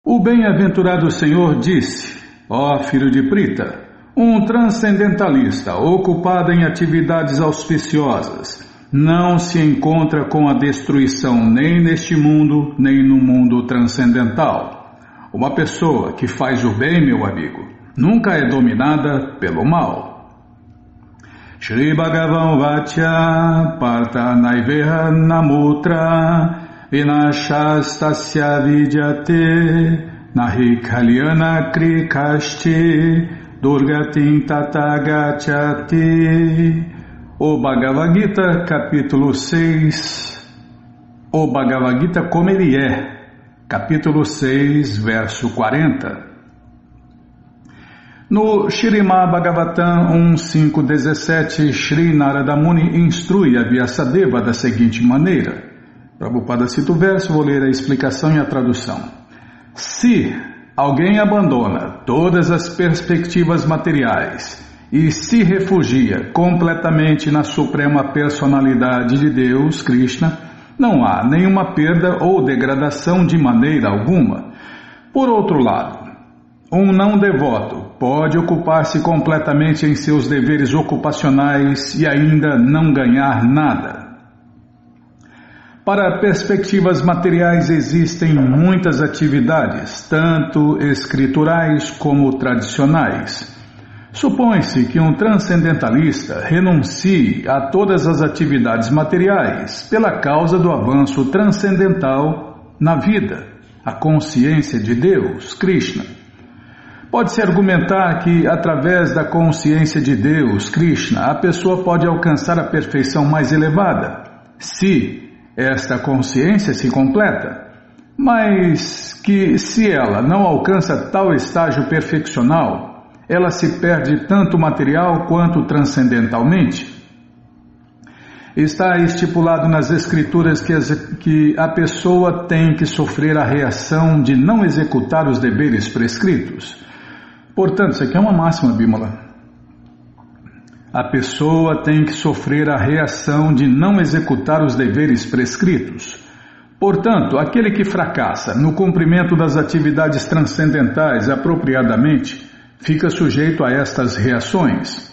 O bem-aventurado Senhor disse: ó filho de Prita, um transcendentalista ocupado em atividades auspiciosas não se encontra com a destruição nem neste mundo, nem no mundo transcendental. Uma pessoa que faz o bem, meu amigo, nunca é dominada pelo mal. Shri Bhagavan Vatya Partha Naiveha Namutra Vinashastasya Vidyate Nahi Kalyana Krikashti Durgatim Tatagachati. O Bhagavad Gita, capítulo 6. O Bhagavad Gita como ele é, capítulo 6, verso 40. No Śrīmad Bhagavatam 1.5.17, Shri Narada Muni instrui a Vyasadeva da seguinte maneira. Prabhupada cita o verso, vou ler a explicação e a tradução. Se alguém abandona todas as perspectivas materiais e se refugia completamente na suprema personalidade de Deus, Krishna, não há nenhuma perda ou degradação de maneira alguma. Por outro lado, um não devoto pode ocupar-se completamente em seus deveres ocupacionais e ainda não ganhar nada. Para perspectivas materiais existem muitas atividades, tanto escriturais como tradicionais. Supõe-se que um transcendentalista renuncie a todas as atividades materiais pela causa do avanço transcendental na vida, a consciência de Deus, Krishna. Pode-se argumentar que, através da consciência de Deus, Krishna, a pessoa pode alcançar a perfeição mais elevada, se esta consciência se completa, mas que, se ela não alcança tal estágio perfeccional, ela se perde tanto material quanto transcendentalmente. Está estipulado nas Escrituras que a pessoa tem que sofrer a reação de não executar os deveres prescritos. Portanto, isso aqui é uma máxima, Bímola. A pessoa tem que sofrer a reação de não executar os deveres prescritos. Portanto, aquele que fracassa no cumprimento das atividades transcendentais apropriadamente, fica sujeito a estas reações.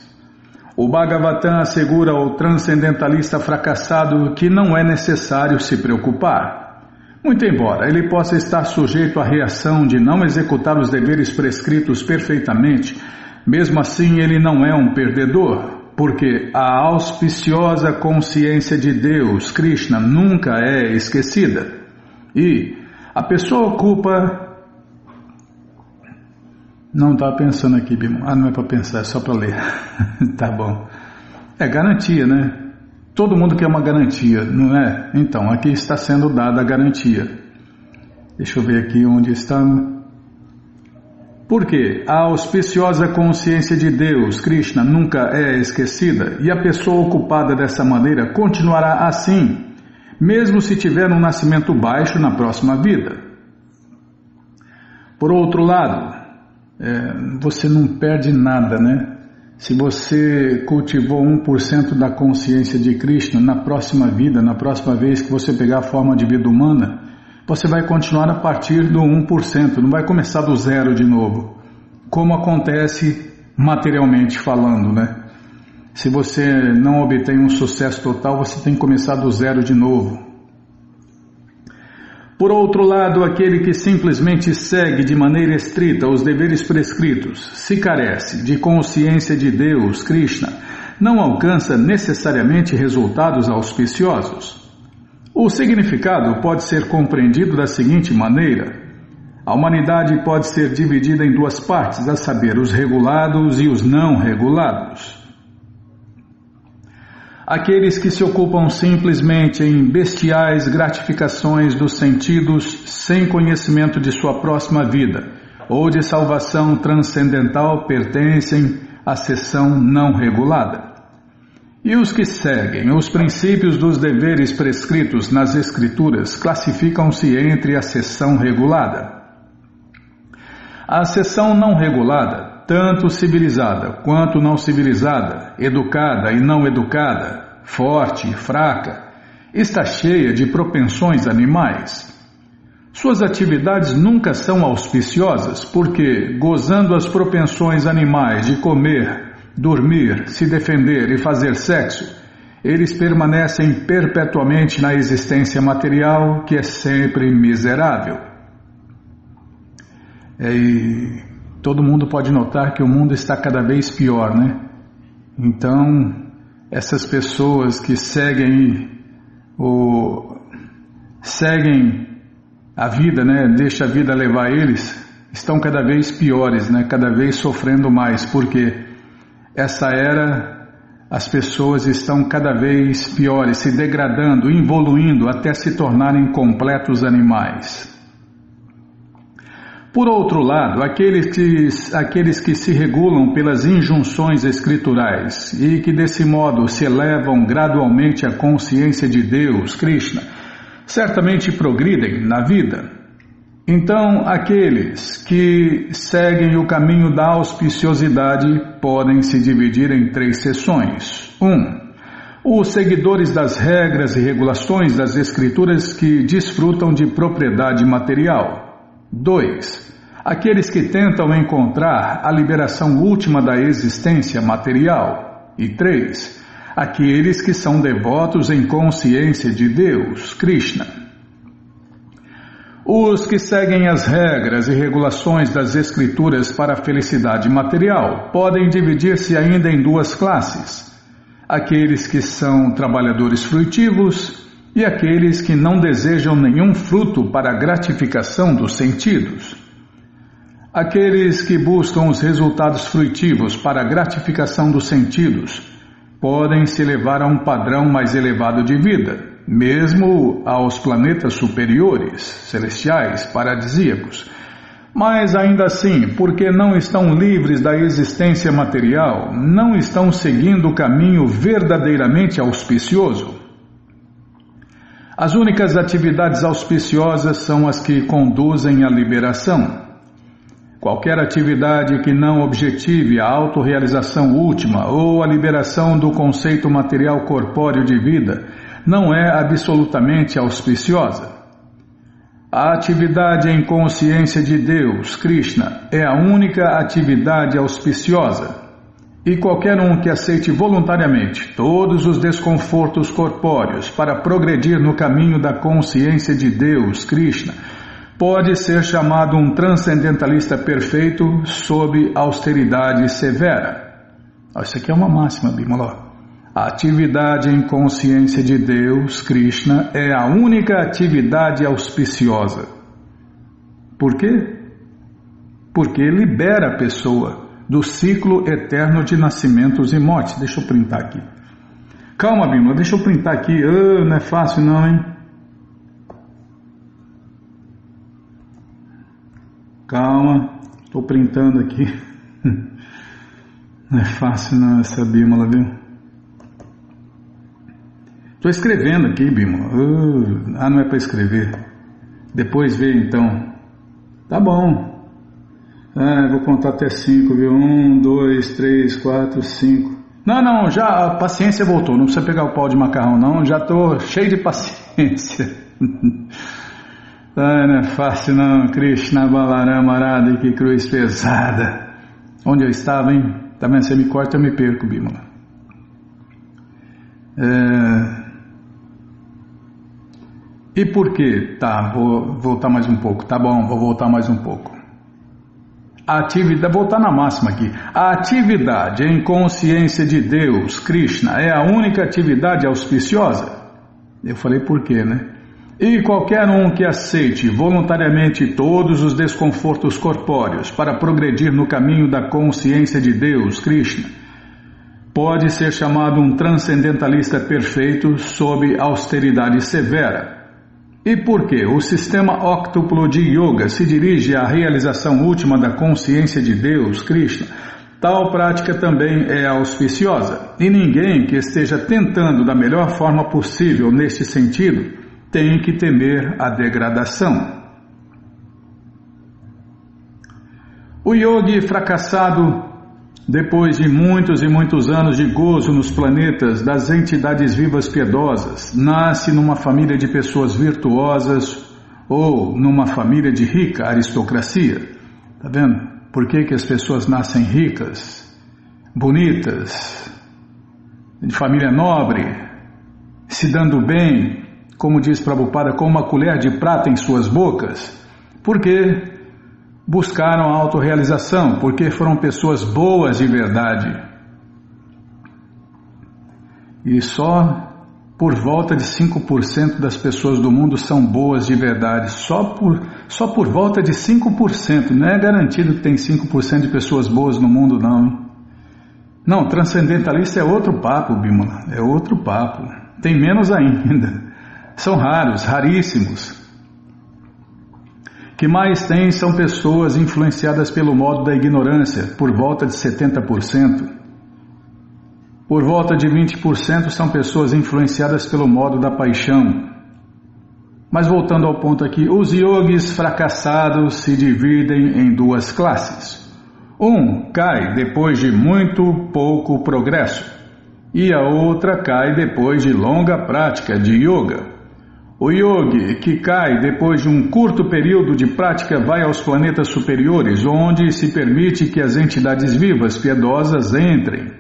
O Bhagavatam assegura ao transcendentalista fracassado que não é necessário se preocupar. Muito embora ele possa estar sujeito à reação de não executar os deveres prescritos perfeitamente, mesmo assim ele não é um perdedor, porque a auspiciosa consciência de Deus, Krishna, nunca é esquecida. E a pessoa ocupa... Não estava pensando aqui, Bimo. Não é para pensar, é só para ler. Tá bom. É garantia, né? Todo mundo quer uma garantia, não é? Então, aqui está sendo dada a garantia. Deixa eu ver aqui onde está. Porque a auspiciosa consciência de Deus, Krishna, nunca é esquecida, e a pessoa ocupada dessa maneira continuará assim, mesmo se tiver um nascimento baixo na próxima vida. Por outro lado, você não perde nada, né? Se você cultivou 1% da consciência de Krishna, na próxima vida, na próxima vez que você pegar a forma de vida humana, você vai continuar a partir do 1%, não vai começar do zero de novo, como acontece materialmente falando, né? Se você não obtém um sucesso total, você tem que começar do zero de novo. Por outro lado, aquele que simplesmente segue de maneira estrita os deveres prescritos, se carece de consciência de Deus, Krishna, não alcança necessariamente resultados auspiciosos. O significado pode ser compreendido da seguinte maneira: a humanidade pode ser dividida em duas partes, a saber, os regulados e os não regulados. Aqueles que se ocupam simplesmente em bestiais gratificações dos sentidos sem conhecimento de sua próxima vida ou de salvação transcendental pertencem à seção não regulada. E os que seguem os princípios dos deveres prescritos nas Escrituras classificam-se entre a seção regulada. A seção não regulada, tanto civilizada quanto não civilizada, educada e não educada, forte e fraca, está cheia de propensões animais. Suas atividades nunca são auspiciosas, porque, gozando as propensões animais de comer, dormir, se defender e fazer sexo, eles permanecem perpetuamente na existência material, que é sempre miserável. E todo mundo pode notar que o mundo está cada vez pior, né? Então, essas pessoas que seguem a vida, né? Deixa a vida levar eles, estão cada vez piores, né? Cada vez sofrendo mais, porque essa era, as pessoas estão cada vez piores, se degradando, evoluindo até se tornarem completos animais. Por outro lado, aqueles que se regulam pelas injunções escriturais e que desse modo se elevam gradualmente à consciência de Deus, Krishna, certamente progridem na vida. Então, aqueles que seguem o caminho da auspiciosidade podem se dividir em 3 seções. 1. Os seguidores das regras e regulações das escrituras que desfrutam de propriedade material. 2. Aqueles que tentam encontrar a liberação última da existência material. E 3. Aqueles que são devotos em consciência de Deus, Krishna. Os que seguem as regras e regulações das escrituras para a felicidade material podem dividir-se ainda em 2 classes. Aqueles que são trabalhadores fruitivos e aqueles que não desejam nenhum fruto para a gratificação dos sentidos. Aqueles que buscam os resultados fruitivos para a gratificação dos sentidos podem se elevar a um padrão mais elevado de vida, mesmo aos planetas superiores, celestiais, paradisíacos. Mas ainda assim, porque não estão livres da existência material, não estão seguindo o caminho verdadeiramente auspicioso. As únicas atividades auspiciosas são as que conduzem à liberação. Qualquer atividade que não objetive a autorrealização última ou a liberação do conceito material corpóreo de vida não é absolutamente auspiciosa. A atividade em consciência de Deus, Krishna, é a única atividade auspiciosa. E qualquer um que aceite voluntariamente todos os desconfortos corpóreos para progredir no caminho da consciência de Deus, Krishna, pode ser chamado um transcendentalista perfeito sob austeridade severa. Isso aqui é uma máxima, Bimala. A atividade em consciência de Deus, Krishna, é a única atividade auspiciosa. Por quê? Porque libera a pessoa do ciclo eterno de nascimentos e mortes. Deixa eu printar aqui. Calma, Bimala, deixa eu printar aqui. Não é fácil não, hein? Calma, estou printando aqui. Não é fácil não essa Bimala, viu? Estou escrevendo aqui, Bimala. Não é para escrever. Depois vê então. Tá bom. Vou contar até 5, viu? 1, 2, 3, 4, 5. Não, já a paciência voltou. Não precisa pegar o pau de macarrão, não. Já estou cheio de paciência. Não é fácil não. Krishna Balarama Arada, que cruz pesada. Onde eu estava, hein? Tá vendo? Você me corta, eu me perco, Bimala. E por quê? Tá, vou voltar mais um pouco. Tá bom, vou voltar mais um pouco. Voltar na máxima aqui. A atividade em consciência de Deus, Krishna, é a única atividade auspiciosa? Eu falei por quê, né? E qualquer um que aceite voluntariamente todos os desconfortos corpóreos para progredir no caminho da consciência de Deus, Krishna, pode ser chamado um transcendentalista perfeito sob austeridade severa. E por que o sistema óctuplo de yoga se dirige à realização última da consciência de Deus, Krishna, tal prática também é auspiciosa, e ninguém que esteja tentando da melhor forma possível neste sentido tem que temer a degradação. O yogi fracassado, depois de muitos e muitos anos de gozo nos planetas das entidades vivas piedosas, nasce numa família de pessoas virtuosas ou numa família de rica aristocracia. Tá vendo? Por que as pessoas nascem ricas, bonitas, de família nobre, se dando bem, como diz Prabhupada, com uma colher de prata em suas bocas? Porque buscaram a autorrealização, porque foram pessoas boas de verdade. E só por volta de 5% das pessoas do mundo são boas de verdade. Só por volta de 5%. Não é garantido que tem 5% de pessoas boas no mundo, não. Hein? Não, transcendentalista é outro papo, Bimala. É outro papo. Tem menos ainda. São raros, raríssimos. O que mais tem são pessoas influenciadas pelo modo da ignorância, por volta de 70%. Por volta de 20% são pessoas influenciadas pelo modo da paixão. Mas voltando ao ponto aqui, os yogis fracassados se dividem em duas classes. Um cai depois de muito pouco progresso, e a outra cai depois de longa prática de yoga. O yogi que cai depois de um curto período de prática vai aos planetas superiores, onde se permite que as entidades vivas piedosas entrem.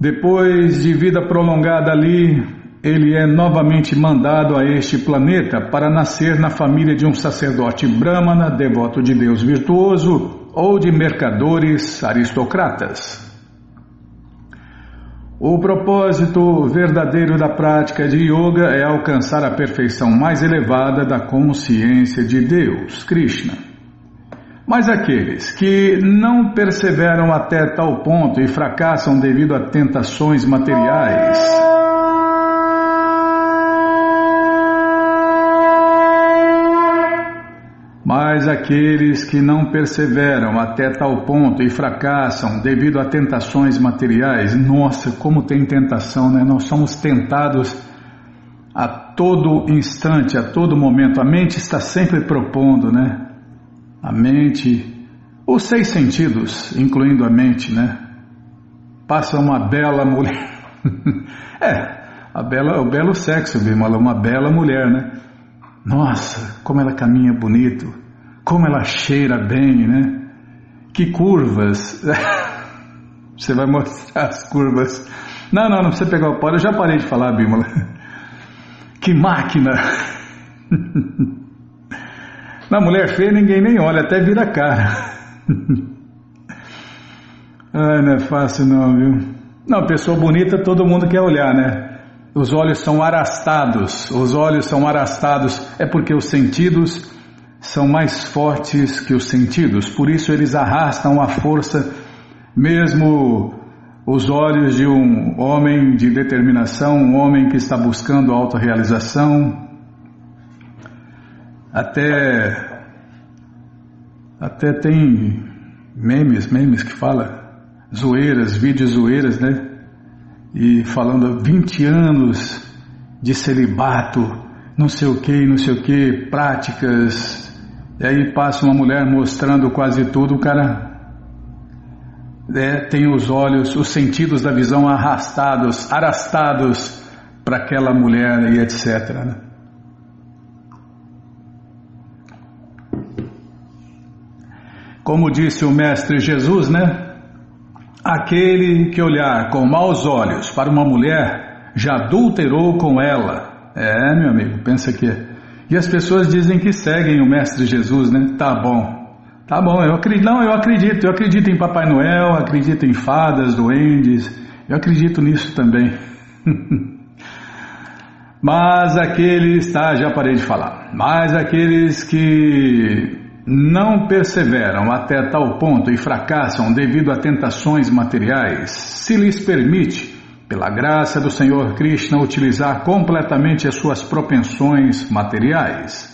Depois de vida prolongada ali, ele é novamente mandado a este planeta para nascer na família de um sacerdote brahmana, devoto de Deus virtuoso, ou de mercadores aristocratas. O propósito verdadeiro da prática de yoga é alcançar a perfeição mais elevada da consciência de Deus, Krishna. Mas aqueles que não perseveram até tal ponto e fracassam devido a tentações materiais, nossa, como tem tentação, né? Nós somos tentados a todo instante, a todo momento. A mente está sempre propondo, né? A mente, os 6 sentidos, incluindo a mente, né? Passa uma bela mulher. O belo sexo, Bimala, uma bela mulher, né? Nossa, como ela caminha bonito, como ela cheira bem, né? Que curvas. Você vai mostrar as curvas. Não precisa pegar o pau, eu já parei de falar, Bimala. Que máquina. Na mulher feia ninguém nem olha, até vira a cara. Não é fácil não, viu? Não, pessoa bonita todo mundo quer olhar, né? Os olhos são arastados, é porque os sentidos são mais fortes que os sentidos, por isso eles arrastam a força, mesmo os olhos de um homem de determinação, um homem que está buscando autorrealização. Até tem memes que fala, vídeos zoeiras, né? E falando 20 anos de celibato, não sei o que, práticas. E aí passa uma mulher mostrando quase tudo, o cara tem os olhos, os sentidos da visão arastados para aquela mulher e etc, né? Como disse o Mestre Jesus, né? Aquele que olhar com maus olhos para uma mulher já adulterou com ela. Meu amigo, pensa que é. E as pessoas dizem que seguem o Mestre Jesus, né? Tá bom, eu acredito em Papai Noel, acredito em fadas, duendes, eu acredito nisso também. Mas já parei de falar, mas aqueles que não perseveram até tal ponto e fracassam devido a tentações materiais, se lhes permite, pela graça do Senhor Krishna, utilizar completamente as suas propensões materiais.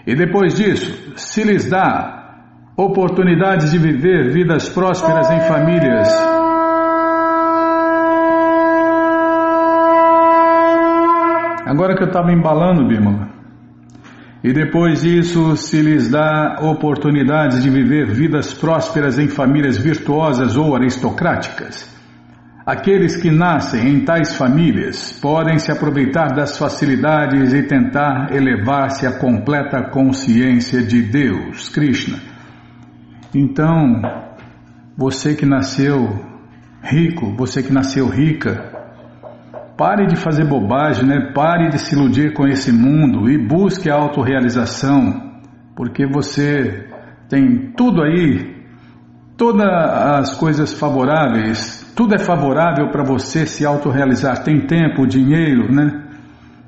E depois disso, se lhes dá oportunidades de viver vidas prósperas em famílias agora que eu estava embalando, Bimala. E depois disso, se lhes dá oportunidades de viver vidas prósperas em famílias virtuosas ou aristocráticas. Aqueles que nascem em tais famílias podem se aproveitar das facilidades e tentar elevar-se à completa consciência de Deus, Krishna. Então, você que nasceu rico, você que nasceu rica, pare de fazer bobagem, né? Pare de se iludir com esse mundo e busque a autorrealização, porque você tem tudo aí, todas as coisas favoráveis, tudo é favorável para você se autorrealizar. Tem tempo, dinheiro, né?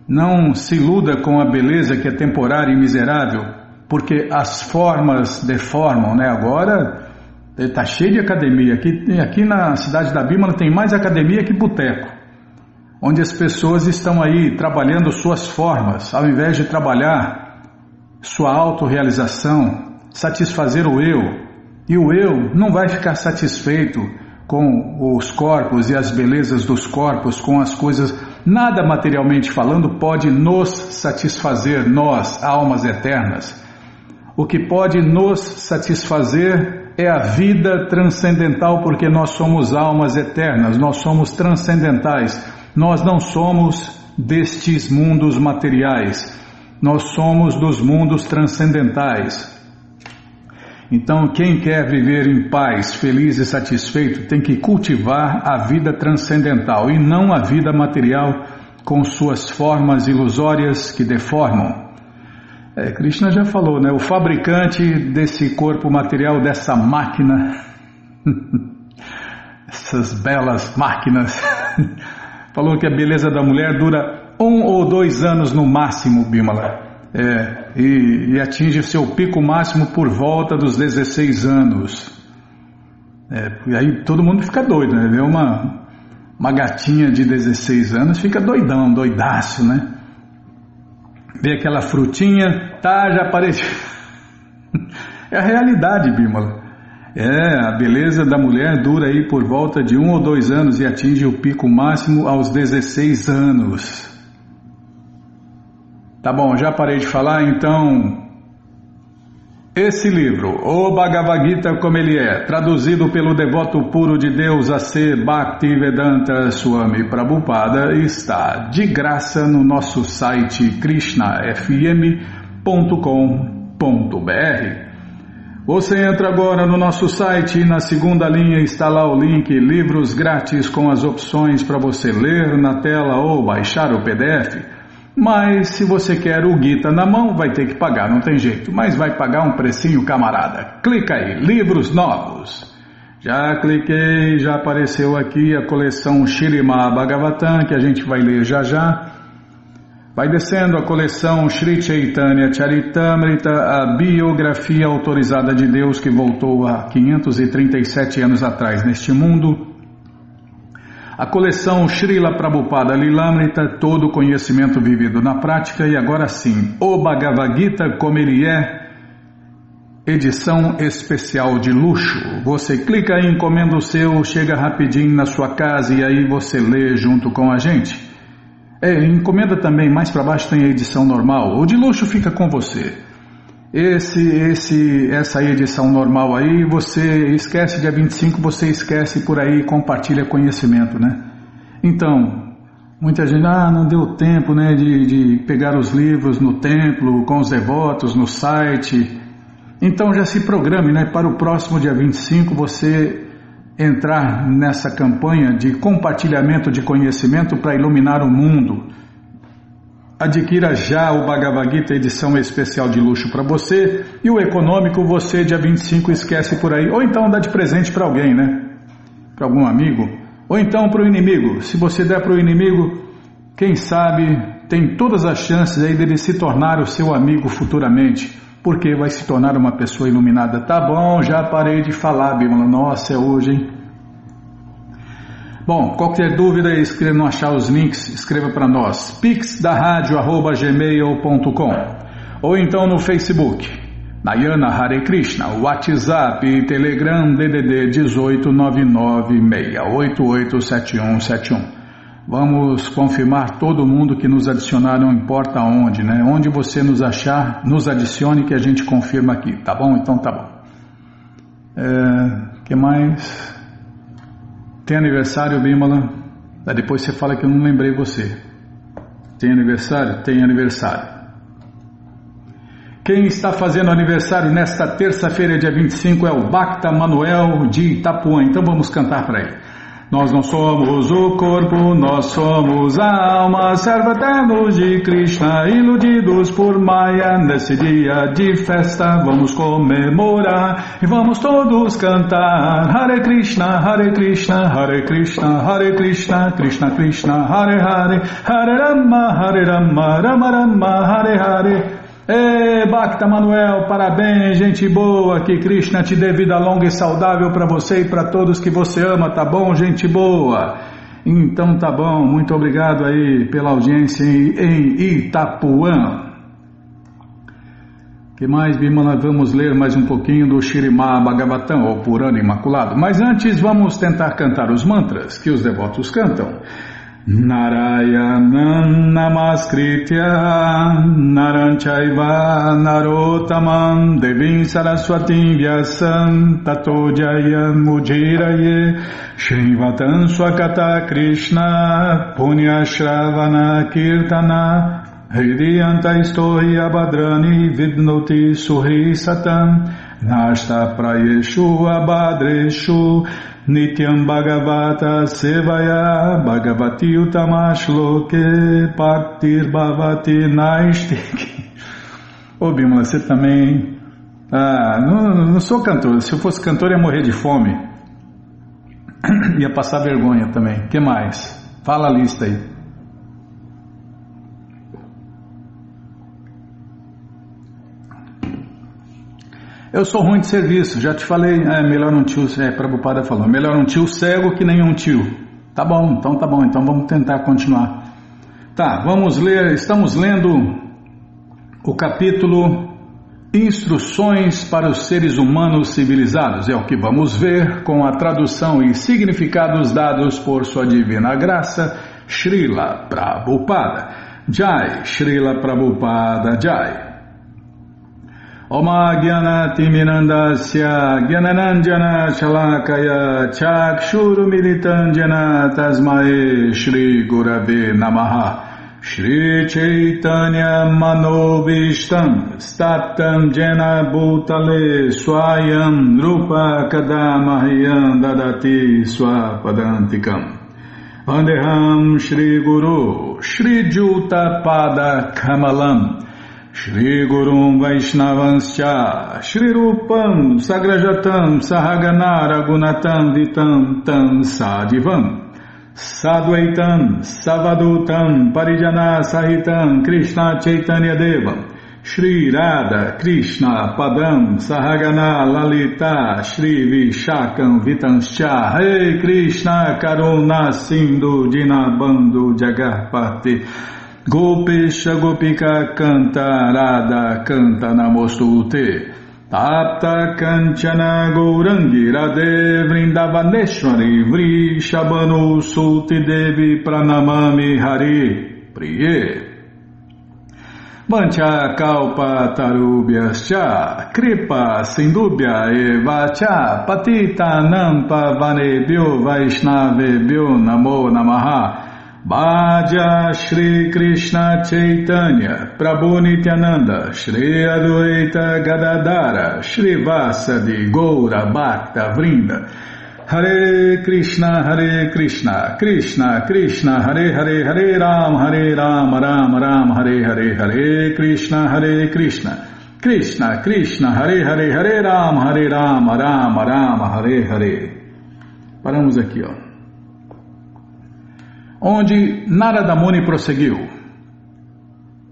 Não se iluda com a beleza que é temporária e miserável, porque as formas deformam, né? Agora está cheio de academia. Aqui na cidade da Bímola tem mais academia que boteco, onde as pessoas estão aí trabalhando suas formas, ao invés de trabalhar sua autorrealização, satisfazer o eu. E o eu não vai ficar satisfeito com os corpos e as belezas dos corpos, com as coisas, nada materialmente falando pode nos satisfazer, nós, almas eternas. O que pode nos satisfazer é a vida transcendental, porque nós somos almas eternas, nós somos transcendentais, nós não somos destes mundos materiais, nós somos dos mundos transcendentais. Então, quem quer viver em paz, feliz e satisfeito, tem que cultivar a vida transcendental e não a vida material com suas formas ilusórias que deformam. Krishna já falou, né? O fabricante desse corpo material, dessa máquina, essas belas máquinas, falou que a beleza da mulher dura 1 ou 2 anos no máximo, Bímola. E atinge seu pico máximo por volta dos 16 anos. E aí todo mundo fica doido, né? Vê uma gatinha de 16 anos, fica doidão, doidaço, né? Vê aquela frutinha, já apareceu. É a realidade, Bímola. A beleza da mulher dura aí por volta de 1 ou 2 anos e atinge o pico máximo aos 16 anos. Tá bom, já parei de falar, então. Esse livro, O Bhagavad Gita como ele é, traduzido pelo devoto puro de Deus A.C. Bhaktivedanta Swami Prabhupada, está de graça no nosso site krishnafm.com.br. Você entra agora no nosso site e na segunda linha está lá o link Livros Grátis com as opções para você ler na tela ou baixar o PDF. Mas se você quer o Gita na mão, vai ter que pagar, não tem jeito. Mas vai pagar um precinho, camarada. Clica aí, livros novos. Já cliquei, já apareceu aqui a coleção Śrīmad Bhagavatam, que a gente vai ler já já. Vai descendo a coleção Sri Chaitanya Charitamrita, a biografia autorizada de Deus que voltou há 537 anos atrás neste mundo. A coleção Srila Prabhupada Lilamrita, todo conhecimento vivido na prática, e agora sim, o Bhagavad Gita como ele é, edição especial de luxo. Você clica aí, encomenda o seu, chega rapidinho na sua casa e aí você lê junto com a gente. Encomenda também, mais para baixo tem a edição normal, o de luxo fica com você. Essa edição normal aí, você esquece dia 25, você esquece por aí e compartilha conhecimento, né? Então, muita gente, não deu tempo, né, de pegar os livros no templo, com os devotos, no site. Então já se programe, né, para o próximo dia 25 você entrar nessa campanha de compartilhamento de conhecimento para iluminar o mundo. Adquira já o Bhagavad Gita edição especial de luxo para você, e o econômico você dia 25 esquece por aí, ou então dá de presente para alguém, né? Para algum amigo, ou então para o inimigo. Se você der para o inimigo, quem sabe tem todas as chances aí dele se tornar o seu amigo futuramente, porque vai se tornar uma pessoa iluminada. Tá bom, já parei de falar, Bímola. Nossa, é hoje, hein? Bom, qualquer dúvida, não achar os links, escreva para nós, pixdaradio@gmail.com, ou então no Facebook, Nayana Hare Krishna, WhatsApp e Telegram DDD 18996887171. Vamos confirmar todo mundo que nos adicionar, não importa onde, né? Onde você nos achar, nos adicione que a gente confirma aqui, tá bom? Então tá bom. Que mais? Tem aniversário, Bimala? Aí depois você fala que eu não lembrei você. Tem aniversário? Tem aniversário. Quem está fazendo aniversário nesta terça-feira, dia 25, é o Bhakta Manuel de Itapuã. Então vamos cantar para ele. Nós não somos o corpo, nós somos a alma, servo-eternos de Krishna, iludidos por Maya. Nesse dia de festa vamos comemorar e vamos todos cantar Hare Krishna, Hare Krishna, Hare Krishna, Hare Krishna, Krishna Krishna, Hare Hare, Hare Rama, Hare Rama, Rama Rama, Hare Hare. Ei, Bhakta Manuel, parabéns, gente boa, que Krishna te dê vida longa e saudável para você e para todos que você ama, tá bom, gente boa? Então tá bom, muito obrigado aí pela audiência em Itapuã. Que mais, Bimala? Vamos ler mais um pouquinho do Śrīmad Bhagavatam, ou Purana Imaculado. Mas antes vamos tentar cantar os mantras que os devotos cantam. Narayanam Namaskritya Naranchaiva Narotamam Devim Saraswatim Vyasam Tato Jayam Ujiraye Shrivatam Swakata Krishna Punyashravana Kirtana Hridiyanta Istohi Abhadrani Vidnoti Suhi Satam Nashta Prayeshu Abhadreshu Nityam Bhagavata Sevaya Bhagavati Utamashloke Partir Bhavati Naistik. Ô Bimala, você também... não sou cantor. Se eu fosse cantor ia morrer de fome. Ia passar vergonha também. O que mais? Fala a lista aí. Eu sou ruim de serviço, já te falei, melhor um tio, Prabhupada falou, melhor um tio cego que nenhum tio. Tá bom, então vamos tentar continuar. Tá, vamos ler, estamos lendo o capítulo Instruções para os Seres Humanos Civilizados. É o que vamos ver com a tradução e significados dados por sua divina graça, Srila Prabhupada. Jai, Srila Prabhupada, Jai. Oma Gyanati Mirandasya Gyananandjana Shalakaya Chakshuru Militandjana Tasmae Shri Gurave Namaha Shri Chaitanya Manovishtam Statam Jena Bhutale Swayam Rupa Kadamahyam Dadati Swapadantikam Vandeham Shri Guru Shri Juta Pada Kamalam Shri Gurum Vaishnavanscha Shri Rupam Sagrajatam Sahagana Ragunatam Vitam Tam Sadivam Sadvaitam Savadutam Parijana Sahitam Krishna Chaitanya Devam Shri Radha Krishna Padam Sahagana Lalita Shri Vishakam Vitanscha Hey Krishna Karuna Sindhu Dinabandhu Jagarpati Gopesha Gopika Canta Radha Canta Namostute Tapta Kanchana Gourangi Radhe Vrindavaneshwari Vrishabhanu Suti Devi Pranamami Hari Priye Vancha Kalpa Tarubhyascha Kripa Sindubhya Evacha Patita Nampa Vanebhyo Vaishnavebhyo Namo Namaha Bhaja Shri Krishna Chaitanya Prabhu Nityananda Shri Adwaita Gadadara Shri Vasadi Goura Bhakta Vrinda Hare Krishna Krishna Krishna Hare Hare Hare Ram Ram Ram Hare Hare Hare Krishna Krishna Krishna Hare Hare Hare Ram Ram Hare Hare. Paramos aqui, ó. Onde Narada Muni prosseguiu.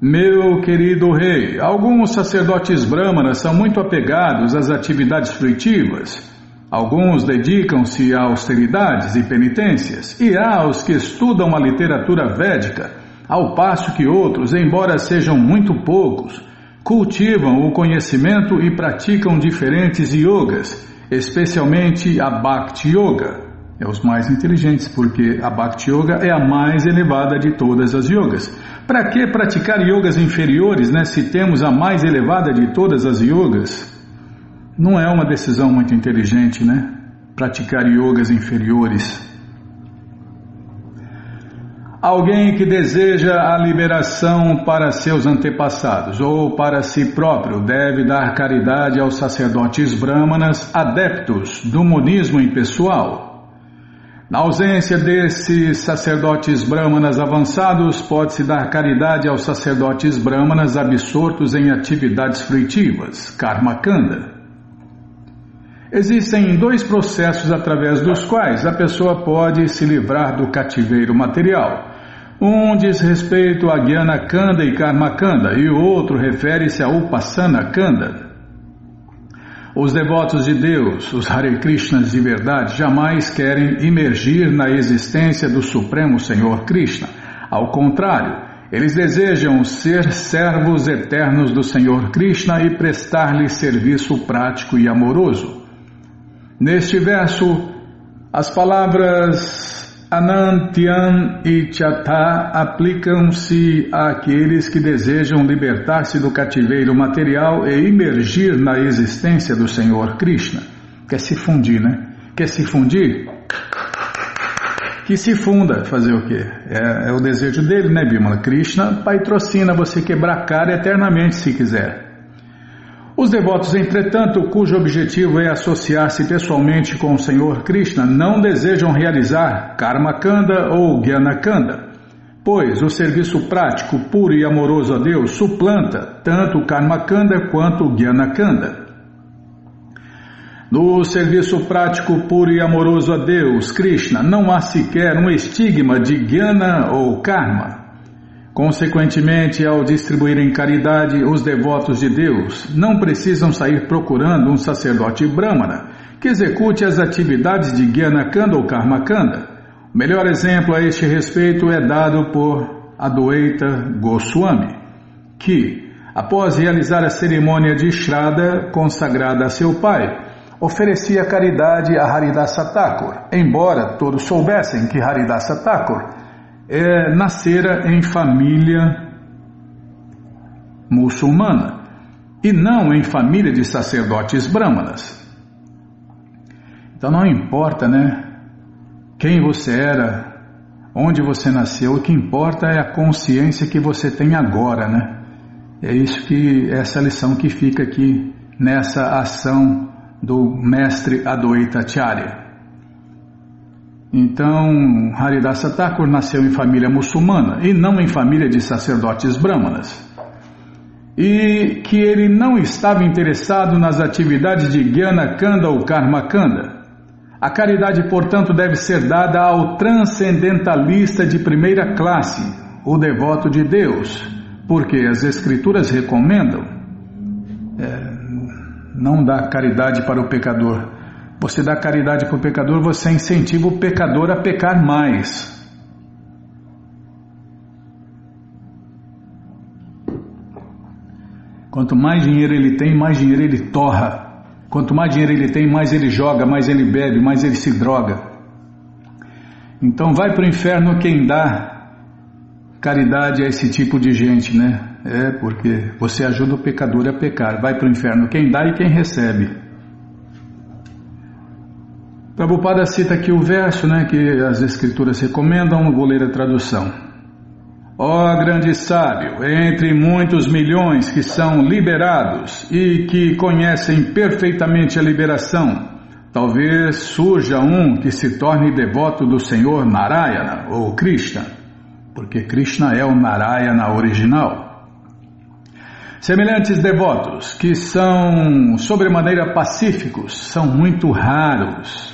Meu querido rei, alguns sacerdotes brahmanas são muito apegados às atividades fruitivas. Alguns dedicam-se a austeridades e penitências, e há os que estudam a literatura védica, ao passo que outros, embora sejam muito poucos, cultivam o conhecimento e praticam diferentes yogas, especialmente a Bhakti Yoga. É os mais inteligentes, porque a Bhakti Yoga é a mais elevada de todas as yogas. Para que praticar yogas inferiores, né, se temos a mais elevada de todas as yogas? Não é uma decisão muito inteligente, né? Praticar yogas inferiores. Alguém que deseja a liberação para seus antepassados ou para si próprio deve dar caridade aos sacerdotes brahmanas adeptos do monismo impessoal. Na ausência desses sacerdotes brahmanas avançados, pode-se dar caridade aos sacerdotes brahmanas absortos em atividades fruitivas, karma kanda. Existem dois processos através dos quais a pessoa pode se livrar do cativeiro material. Um diz respeito a Jnana Kanda e Karma Kanda e o outro refere-se a Upasana Kanda. Os devotos de Deus, os Hare Krishnas de verdade, jamais querem imergir na existência do Supremo Senhor Krishna. Ao contrário, eles desejam ser servos eternos do Senhor Krishna e prestar-lhe serviço prático e amoroso. Neste verso, as palavras Anantyan e Chata aplicam-se àqueles que desejam libertar-se do cativeiro material e imergir na existência do Senhor Krishna. Quer se fundir, né? Quer se fundir? Que se funda, fazer o quê? É o desejo dele, né, Bimala? Krishna patrocina você quebrar a cara eternamente se quiser. Os devotos, entretanto, cujo objetivo é associar-se pessoalmente com o Senhor Krishna, não desejam realizar Karma Kanda ou Jnana Kanda, pois o serviço prático, puro e amoroso a Deus suplanta tanto o Karma Kanda quanto o Jnana Kanda. No serviço prático, puro e amoroso a Deus, Krishna, não há sequer um estigma de Jnana ou Karma. Consequentemente, ao distribuírem caridade, os devotos de Deus não precisam sair procurando um sacerdote brahmana que execute as atividades de Jnana Kanda ou Karma Kanda. O melhor exemplo a este respeito é dado por Adwaita Goswami, que, após realizar a cerimônia de Shraddha consagrada a seu pai, oferecia caridade a Haridasa Thakur, embora todos soubessem que Haridasa Thakur nascera em família muçulmana e não em família de sacerdotes brahmanas. Então não importa, né, quem você era, onde você nasceu, o que importa é a consciência que você tem agora, né? É isso que essa lição que fica aqui nessa ação do mestre Adwaita Acharya. Então, Haridasa Thakur nasceu em família muçulmana e não em família de sacerdotes brahmanas. E que ele não estava interessado nas atividades de Jnana Kanda ou Karma Kanda. A caridade, portanto, deve ser dada ao transcendentalista de primeira classe, o devoto de Deus, porque as Escrituras recomendam não dar caridade para o pecador. Você dá caridade para o pecador, você incentiva o pecador a pecar mais. Quanto mais dinheiro ele tem, mais dinheiro ele torra. Quanto mais dinheiro ele tem, mais ele joga, mais ele bebe, mais ele se droga. Então vai para o inferno quem dá caridade a esse tipo de gente, né? Porque você ajuda o pecador a pecar. Vai para o inferno quem dá e quem recebe. Prabhupada cita aqui o verso, né, que as Escrituras recomendam, vou ler a tradução. Ó grande sábio, entre muitos milhões que são liberados e que conhecem perfeitamente a liberação, talvez surja um que se torne devoto do Senhor Narayana ou Krishna, porque Krishna é o Narayana original. Semelhantes devotos, que são sobremaneira pacíficos, são muito raros.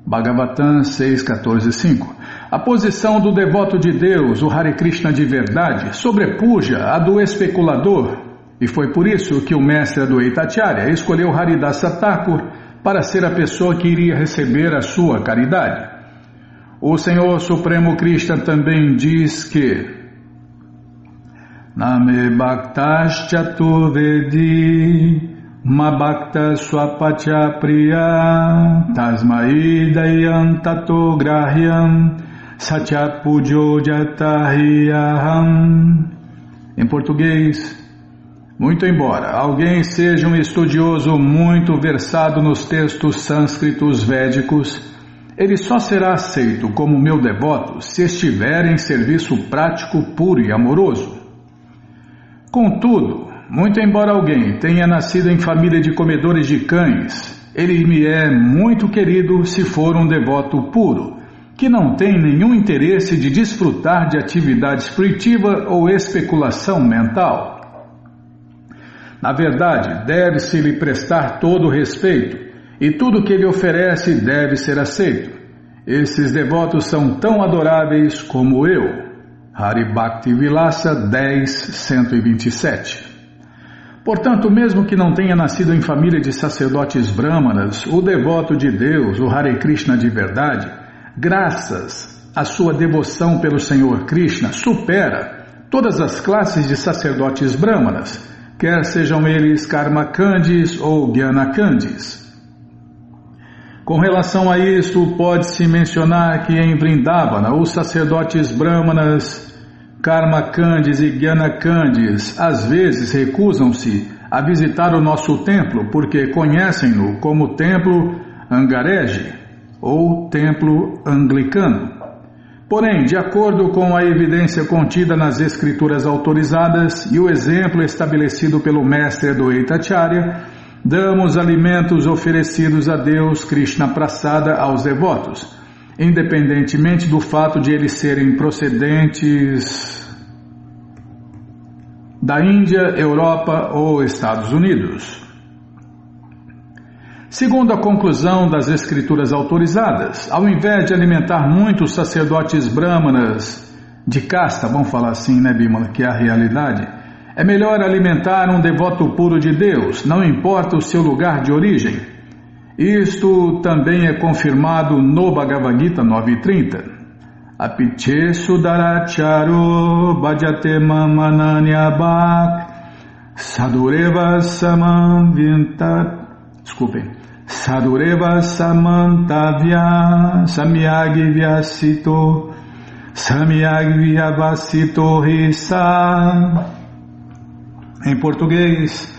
Bhagavatam 6.14.5. A posição do devoto de Deus, o Hare Krishna de verdade, sobrepuja a do especulador, e foi por isso que o mestre Adwaita Acharya escolheu Haridasa Thakur para ser a pessoa que iria receber a sua caridade. O Senhor Supremo Krishna também diz que Name Bhaktas Chaturvedi Mabhakta Swapacha Priya Tasmai Dayam Tato Grahyam Satya Pujo Jatahiyaham. Em português, muito embora alguém seja um estudioso muito versado nos textos sânscritos védicos, Ele só será aceito como meu devoto se estiver em serviço prático, puro e amoroso. Contudo, muito embora alguém tenha nascido em família de comedores de cães, ele me é muito querido se for um devoto puro, que não tem nenhum interesse de desfrutar de atividade espiritiva ou especulação mental. Na verdade, deve-se lhe prestar todo o respeito, e tudo que ele oferece deve ser aceito. Esses devotos são tão adoráveis como eu. Hari Bhakti Vilasa 10.127. Portanto, mesmo que não tenha nascido em família de sacerdotes brahmanas, o devoto de Deus, o Hare Krishna de verdade, graças à sua devoção pelo Senhor Krishna, supera todas as classes de sacerdotes brahmanas, quer sejam eles Karmakandis ou Gyanakandis. Com relação a isto, pode-se mencionar que em Vrindavana, os sacerdotes brahmanas, Karmakandis e Gyanakandis, às vezes recusam-se a visitar o nosso templo porque conhecem-no como templo Angareji ou templo anglicano. Porém, de acordo com a evidência contida nas escrituras autorizadas e o exemplo estabelecido pelo mestre Adwaita Acharya, damos alimentos oferecidos a Deus Krishna Prasada aos devotos, independentemente do fato de eles serem procedentes da Índia, Europa ou Estados Unidos. Segundo a conclusão das escrituras autorizadas, ao invés de alimentar muitos sacerdotes brahmanas de casta, vamos falar assim, né, Bimala, que é a realidade, é melhor alimentar um devoto puro de Deus, não importa o seu lugar de origem. Isto também é confirmado no Bhagavad Gita 9.30. Apiche sudaracharo bhajate mamananyabhak sadureva samantavya samyagvyasito risa. Em português,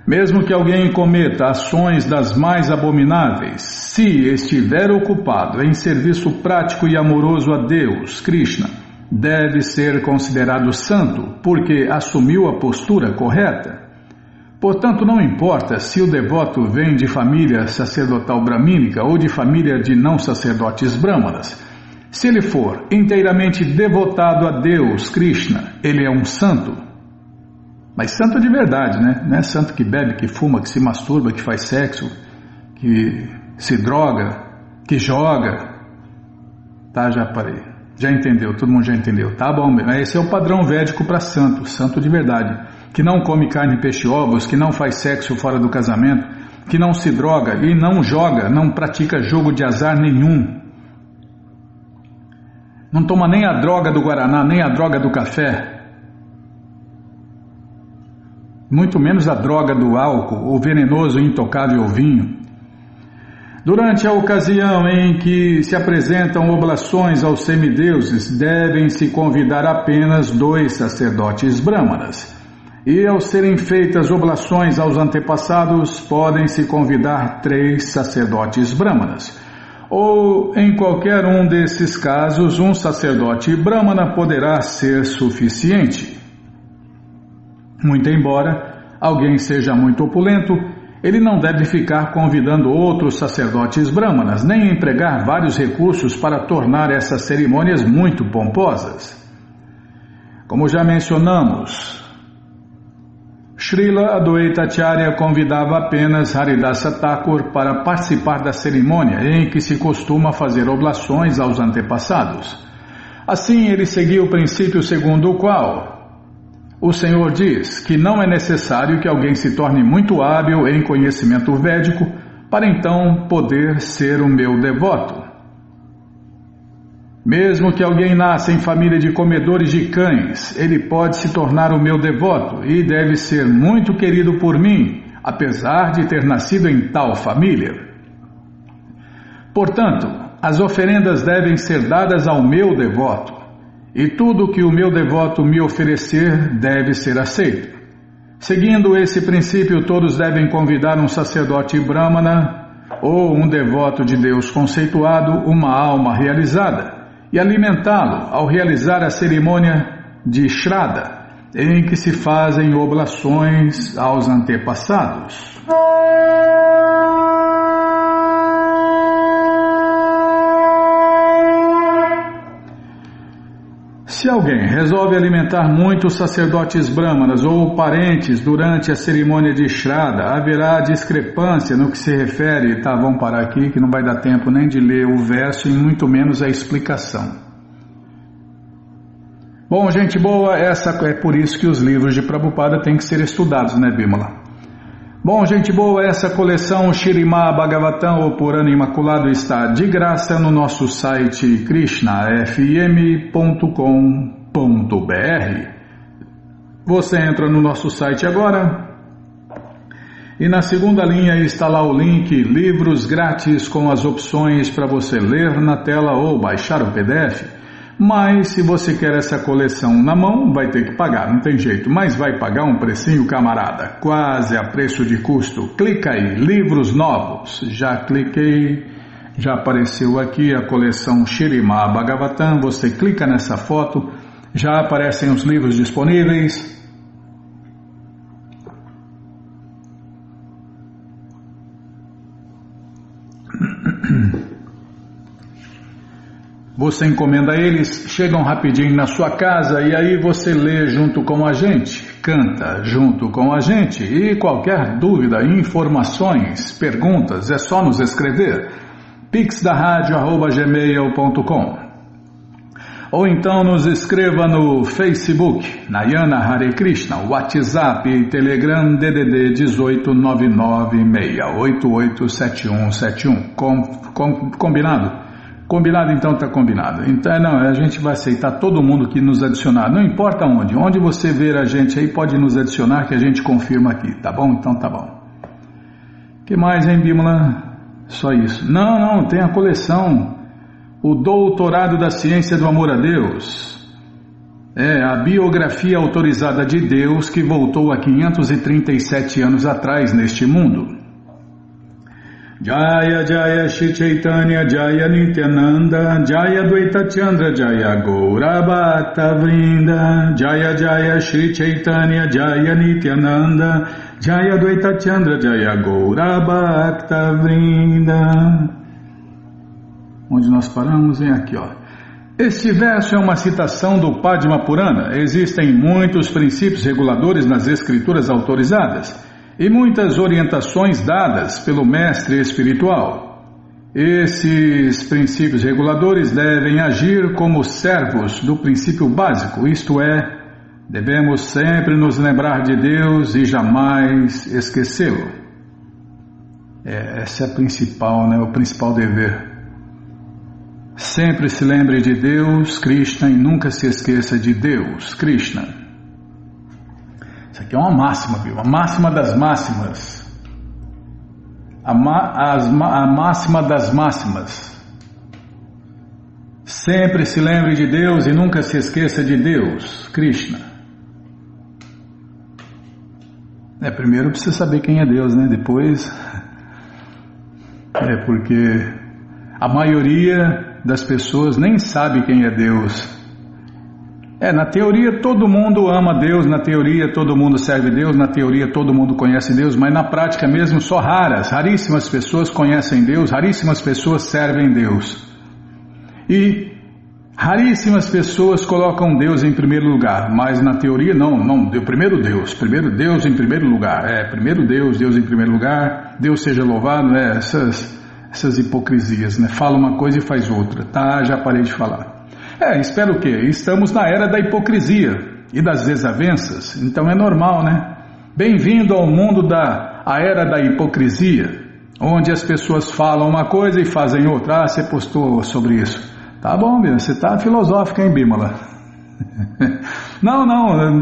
mesmo que alguém cometa ações das mais abomináveis, se estiver ocupado em serviço prático e amoroso a Deus, Krishna, deve ser considerado santo, porque assumiu a postura correta. Portanto, não importa se o devoto vem de família sacerdotal bramínica ou de família de não sacerdotes brahmanas. Se ele for inteiramente devotado a Deus, Krishna, ele é um santo. Mas santo de verdade, né? Não é santo que bebe, que fuma, que se masturba, que faz sexo, que se droga, que joga. Tá, já parei. Já entendeu, todo mundo já entendeu. Tá bom, esse é o padrão védico para santo, santo de verdade. Que não come carne, peixe e ovos, que não faz sexo fora do casamento, que não se droga e não joga, não pratica jogo de azar nenhum. Não toma nem a droga do guaraná, nem a droga do café. Muito menos a droga do álcool, o venenoso e intocável vinho. Durante a ocasião em que se apresentam oblações aos semideuses, devem-se convidar apenas 2 sacerdotes brahmanas. E ao serem feitas oblações aos antepassados, podem-se convidar 3 sacerdotes brahmanas. Ou, em qualquer um desses casos, um sacerdote brahmana poderá ser suficiente. Muito embora alguém seja muito opulento, ele não deve ficar convidando outros sacerdotes brahmanas, nem empregar vários recursos para tornar essas cerimônias muito pomposas. Como já mencionamos, Srila Adwaita Acharya convidava apenas Haridasa Thakur para participar da cerimônia em que se costuma fazer oblações aos antepassados. Assim, ele seguia o princípio segundo o qual o Senhor diz que não é necessário que alguém se torne muito hábil em conhecimento védico para então poder ser o meu devoto. Mesmo que alguém nasça em família de comedores de cães, ele pode se tornar o meu devoto e deve ser muito querido por mim, apesar de ter nascido em tal família. Portanto, as oferendas devem ser dadas ao meu devoto, e tudo que o meu devoto me oferecer deve ser aceito. Seguindo esse princípio, todos devem convidar um sacerdote brahmana ou um devoto de Deus conceituado, uma alma realizada, e alimentá-lo ao realizar a cerimônia de Shraddha, em que se fazem oblações aos antepassados. Se alguém resolve alimentar muitos sacerdotes brahmanas ou parentes durante a cerimônia de Shraddha, haverá discrepância no que se refere. Tá, vamos parar aqui que não vai dar tempo nem de ler o verso e muito menos a explicação. Bom, gente boa, é por isso que os livros de Prabhupada têm que ser estudados, né, Bimala? Bom, gente boa, essa coleção Śrīmad Bhagavatam, o Purana Imaculado, está de graça no nosso site krishnafm.com.br. Você entra no nosso site agora e na segunda linha está lá o link Livros Grátis com as opções para você ler na tela ou baixar o PDF. Mas se você quer essa coleção na mão, vai ter que pagar, não tem jeito. Mas vai pagar um precinho, camarada, quase a preço de custo. Clica aí, livros novos. Já cliquei, já apareceu aqui a coleção Śrīmad Bhagavatam. Você clica nessa foto, já aparecem os livros disponíveis. Você encomenda eles, chegam rapidinho na sua casa e aí você lê junto com a gente, canta junto com a gente e qualquer dúvida, informações, perguntas, é só nos escrever pixdaradio@gmail.com ou então nos escreva no Facebook, Nayana Hare Krishna, WhatsApp e Telegram DDD 18996887171. Combinado? Combinado, então tá combinado. Então, não, a gente vai aceitar todo mundo que nos adicionar, não importa onde. Onde você ver a gente aí, pode nos adicionar que a gente confirma aqui, tá bom? Então tá bom. Que mais, hein, Bimala? Só isso. Não, tem a coleção, o Doutorado da Ciência do Amor a Deus. É a biografia autorizada de Deus que voltou há 537 anos atrás neste mundo. Jaya Jaya Shri Chaitanya Jaya Nityananda Jaya Dvaita Chandra Jaya Gaura Bhakta Vrinda Jaya Jaya Shri Chaitanya Jaya Nityananda Jaya Dvaita Chandra Jaya Gaura Bhakta Vrinda. Onde nós paramos? Vem aqui, ó. Este verso é uma citação do Padma Purana. Existem muitos princípios reguladores nas escrituras autorizadas e muitas orientações dadas pelo mestre espiritual. Esses princípios reguladores devem agir como servos do princípio básico, isto é, devemos sempre nos lembrar de Deus e jamais esquecê-lo. Essa é a principal, né, o principal dever. Sempre se lembre de Deus, Krishna, e nunca se esqueça de Deus, Krishna. Isso aqui é uma máxima, viu? A máxima das máximas. A máxima das máximas. Sempre se lembre de Deus e nunca se esqueça de Deus, Krishna. Primeiro precisa saber quem é Deus, né? Depois... porque a maioria das pessoas nem sabe quem é Deus. Na teoria todo mundo ama Deus, na teoria todo mundo serve Deus, na teoria todo mundo conhece Deus, mas na prática mesmo só raríssimas pessoas conhecem Deus, raríssimas pessoas servem Deus. E raríssimas pessoas colocam Deus em primeiro lugar, mas na teoria não, primeiro Deus em primeiro lugar, primeiro Deus em primeiro lugar, Deus seja louvado, essas hipocrisias, né? Fala uma coisa e faz outra, tá? Já parei de falar. Espero o quê? Estamos na era da hipocrisia e das desavenças, então é normal, né? Bem-vindo ao mundo a era da hipocrisia, onde as pessoas falam uma coisa e fazem outra. Você postou sobre isso. Tá bom, Bimala, você tá filosófica, hein, Bimala? Não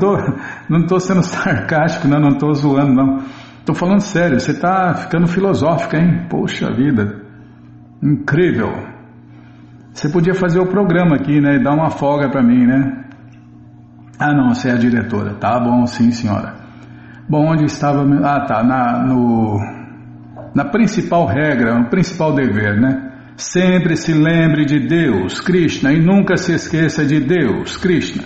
tô sendo sarcástico, não tô zoando, não. Tô falando sério, você tá ficando filosófica, hein? Poxa vida, incrível. Você podia fazer o programa aqui, né? E dar uma folga para mim, né? Ah, não, você é a diretora. Tá bom, sim, senhora. Bom, onde estava... Ah, tá, na principal regra, no principal dever, né? Sempre se lembre de Deus, Krishna, e nunca se esqueça de Deus, Krishna.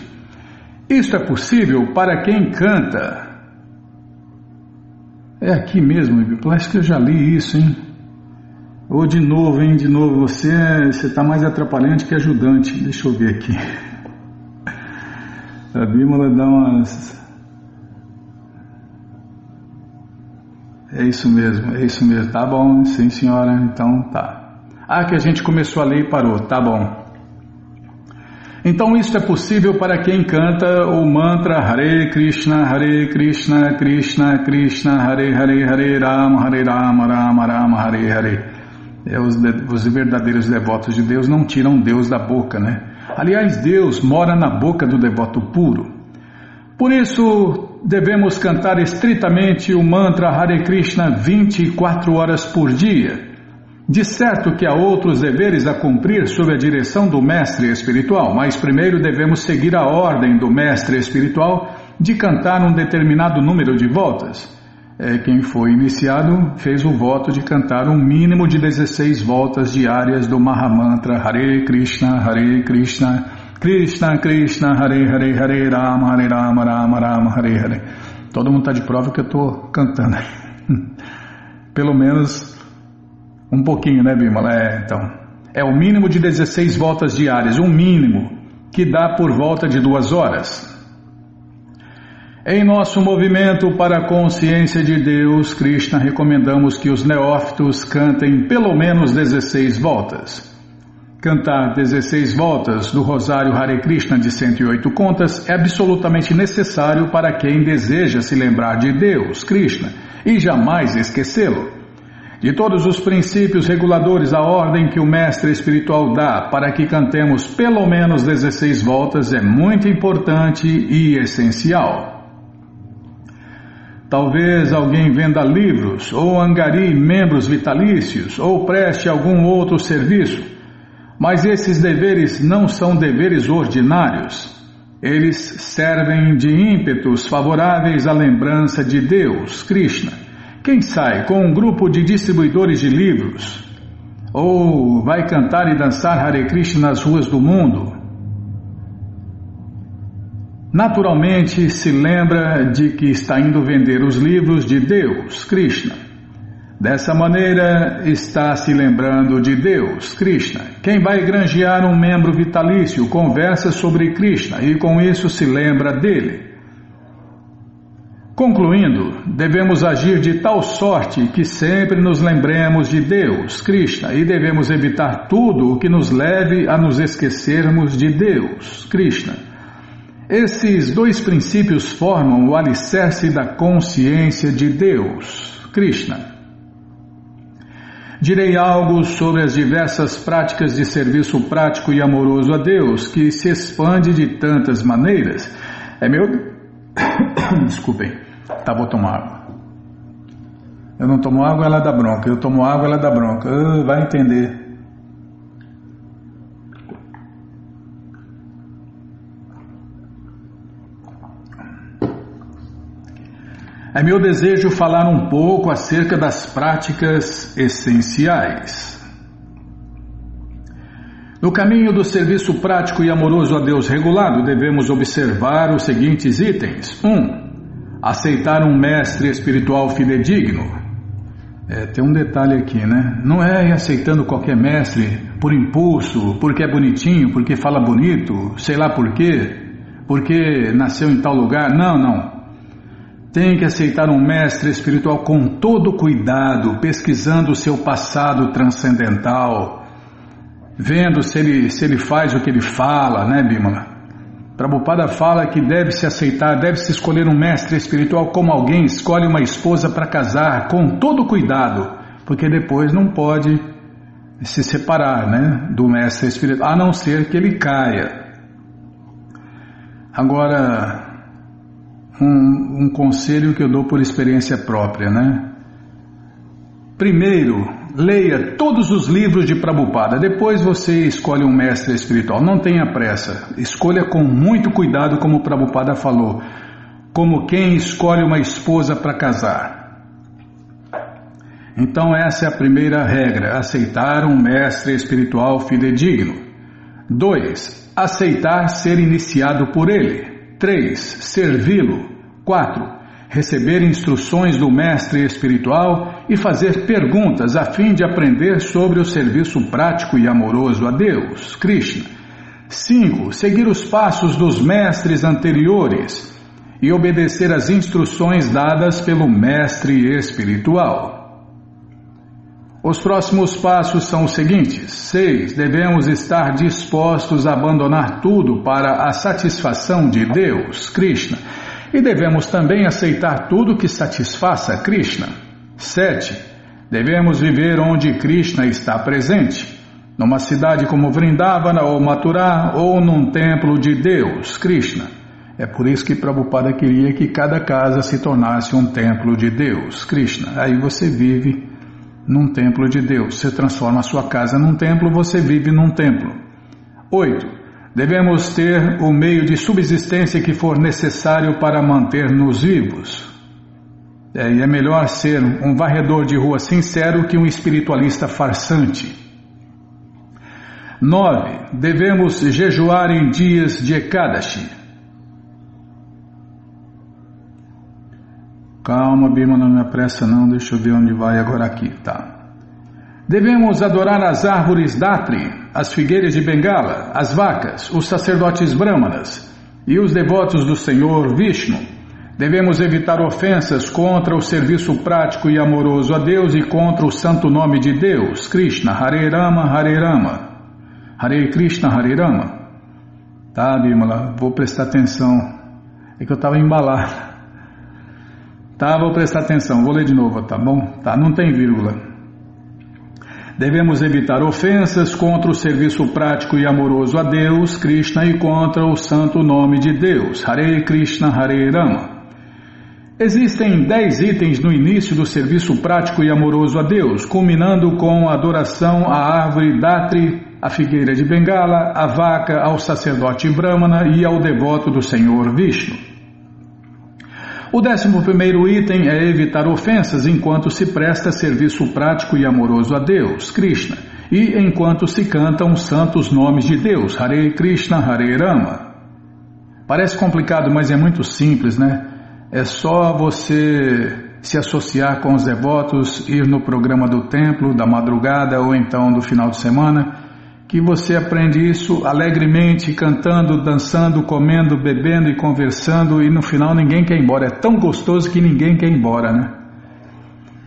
Isto é possível para quem canta. É aqui mesmo, parece que eu já li isso, hein? Ou de novo, hein? De novo, você está mais atrapalhante que ajudante. Deixa eu ver aqui. A Bímola dá umas... É isso mesmo. Tá bom, sim senhora, então tá. Que a gente começou a ler e parou, tá bom. Então isso é possível para quem canta o mantra Hare Krishna, Krishna Krishna, Hare Hare, Hare Rama, Rama Rama, Hare Hare. Os verdadeiros devotos de Deus não tiram Deus da boca, né? Aliás, Deus mora na boca do devoto puro. Por isso, devemos cantar estritamente o mantra Hare Krishna 24 horas por dia. De certo que há outros deveres a cumprir sob a direção do mestre espiritual, mas primeiro devemos seguir a ordem do mestre espiritual de cantar um determinado número de voltas. Quem foi iniciado fez o voto de cantar um mínimo de 16 voltas diárias do Mahamantra Hare Krishna, Krishna Krishna, Hare Hare, Hare Rama, Rama Rama, Hare Hare. Todo mundo está de prova que eu estou cantando. Pelo menos um pouquinho, né, Bimala? Então, é o mínimo de 16 voltas diárias, um mínimo, que dá por volta de 2 horas. Em nosso movimento para a consciência de Deus, Krishna, recomendamos que os neófitos cantem pelo menos 16 voltas. Cantar 16 voltas do Rosário Hare Krishna de 108 contas é absolutamente necessário para quem deseja se lembrar de Deus, Krishna, e jamais esquecê-lo. De todos os princípios reguladores, a ordem que o mestre espiritual dá para que cantemos pelo menos 16 voltas é muito importante e essencial. Talvez alguém venda livros, ou angarie membros vitalícios, ou preste algum outro serviço, mas esses deveres não são deveres ordinários. Eles servem de ímpetos favoráveis à lembrança de Deus, Krishna. Quem sai com um grupo de distribuidores de livros, ou vai cantar e dançar Hare Krishna nas ruas do mundo, naturalmente se lembra de que está indo vender os livros de Deus, Krishna. Dessa maneira está se lembrando de Deus, Krishna. Quem vai granjear um membro vitalício conversa sobre Krishna e com isso se lembra dele. Concluindo, devemos agir de tal sorte que sempre nos lembremos de Deus, Krishna, e devemos evitar tudo o que nos leve a nos esquecermos de Deus, Krishna. Esses 2 princípios formam o alicerce da consciência de Deus, Krishna. Direi algo sobre as diversas práticas de serviço prático e amoroso a Deus, que se expande de tantas maneiras. Desculpem, vou tomar água. Eu não tomo água, ela dá bronca. Eu tomo água, ela dá bronca. Vai entender. É meu desejo falar um pouco acerca das práticas essenciais. No caminho do serviço prático e amoroso a Deus regulado, devemos observar os seguintes itens. 1. Aceitar um mestre espiritual fidedigno. Tem um detalhe aqui, né? Não é aceitando qualquer mestre por impulso, porque é bonitinho, porque fala bonito, sei lá por quê, porque nasceu em tal lugar. Não. Tem que aceitar um mestre espiritual com todo cuidado, pesquisando o seu passado transcendental, vendo se ele faz o que ele fala, né, Bimala? Prabhupada fala que deve-se aceitar, deve-se escolher um mestre espiritual como alguém escolhe uma esposa para casar, com todo cuidado, porque depois não pode se separar, né, do mestre espiritual, a não ser que ele caia. Agora, um conselho que eu dou por experiência própria, né? Primeiro, leia todos os livros de Prabhupada, depois você escolhe um mestre espiritual. Não tenha pressa, escolha com muito cuidado, como Prabhupada falou, como quem escolhe uma esposa para casar. Então essa é a primeira regra, aceitar um mestre espiritual fidedigno. 2. Aceitar ser iniciado por ele. 3. Servi-lo. 4. Receber instruções do mestre espiritual e fazer perguntas a fim de aprender sobre o serviço prático e amoroso a Deus, Krishna. 5. Seguir os passos dos mestres anteriores e obedecer às instruções dadas pelo mestre espiritual. Os próximos passos são os seguintes. 6. Devemos estar dispostos a abandonar tudo para a satisfação de Deus, Krishna, e devemos também aceitar tudo que satisfaça Krishna. 7. Devemos viver onde Krishna está presente, numa cidade como Vrindavana ou Mathura ou num templo de Deus, Krishna. É por isso que Prabhupada queria que cada casa se tornasse um templo de Deus, Krishna. Aí você vive num templo de Deus. Você transforma a sua casa num templo, você vive num templo. 8. Devemos ter o meio de subsistência que for necessário para manter-nos vivos. E é melhor ser um varredor de rua sincero que um espiritualista farsante. 9. Devemos jejuar em dias de Ekadashi. Calma, Bima, não me apressa não, deixa eu ver onde vai agora aqui, tá. Devemos adorar as árvores Datri, as figueiras de Bengala, as vacas, os sacerdotes brahmanas e os devotos do Senhor Vishnu. Devemos evitar ofensas contra o serviço prático e amoroso a Deus e contra o santo nome de Deus, Krishna, Hare Rama, Hare Rama, Hare Krishna, Hare Rama. Tá, Bimala, vou prestar atenção. É que eu estava embalado. Tá, vou prestar atenção, vou ler de novo, tá bom? Tá, não tem vírgula. Devemos evitar ofensas contra o serviço prático e amoroso a Deus, Krishna, e contra o santo nome de Deus, Hare Krishna, Hare Rama. Existem 10 itens no início do serviço prático e amoroso a Deus, culminando com a adoração à árvore Datri, à figueira de Bengala, à vaca, ao sacerdote Brahmana e ao devoto do Senhor Vishnu. O 11º item é evitar ofensas enquanto se presta serviço prático e amoroso a Deus, Krishna, e enquanto se cantam os santos nomes de Deus, Hare Krishna, Hare Rama. Parece complicado, mas é muito simples, né? É só você se associar com os devotos, ir no programa do templo, da madrugada ou então do final de semana, que você aprende isso alegremente, cantando, dançando, comendo, bebendo e conversando, e no final ninguém quer ir embora. É tão gostoso que ninguém quer ir embora, né?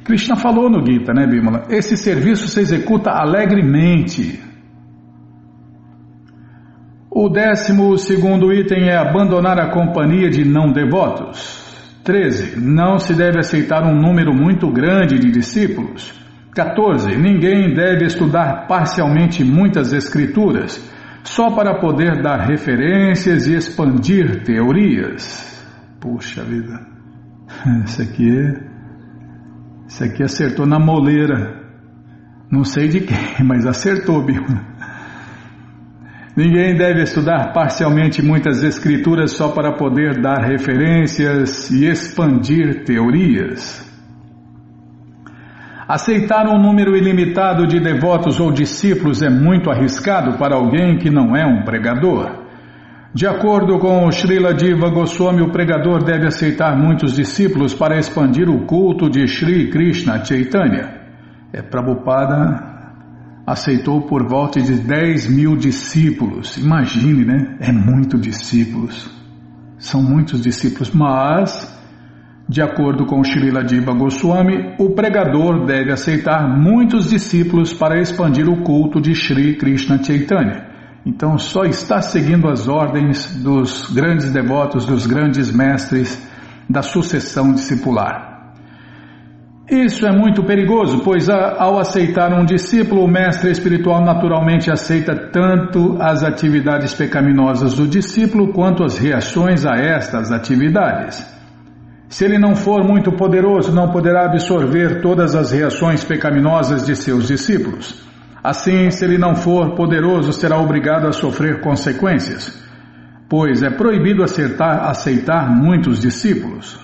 Krishna falou no Gita, né, Bimala? Esse serviço se executa alegremente. O 12º item é abandonar a companhia de não devotos. 13. Não se deve aceitar um número muito grande de discípulos. 14. Ninguém deve estudar parcialmente muitas escrituras, só para poder dar referências e expandir teorias. Puxa vida, isso aqui acertou na moleira, não sei de quem, mas acertou, Bima. Ninguém deve estudar parcialmente muitas escrituras só para poder dar referências e expandir teorias. Aceitar um número ilimitado de devotos ou discípulos é muito arriscado para alguém que não é um pregador. De acordo com o Srila Jiva Goswami, o pregador deve aceitar muitos discípulos para expandir o culto de Shri Krishna Chaitanya. Prabhupada aceitou por volta de 10.000 discípulos. Imagine, né? É muito discípulos. São muitos discípulos, mas, de acordo com Srila Jiva Goswami, o pregador deve aceitar muitos discípulos para expandir o culto de Shri Krishna Chaitanya. Então só está seguindo as ordens dos grandes devotos, dos grandes mestres da sucessão discipular. Isso é muito perigoso, pois ao aceitar um discípulo, o mestre espiritual naturalmente aceita tanto as atividades pecaminosas do discípulo quanto as reações a estas atividades. Se ele não for muito poderoso, não poderá absorver todas as reações pecaminosas de seus discípulos. Assim, se ele não for poderoso, será obrigado a sofrer consequências, pois é proibido aceitar muitos discípulos.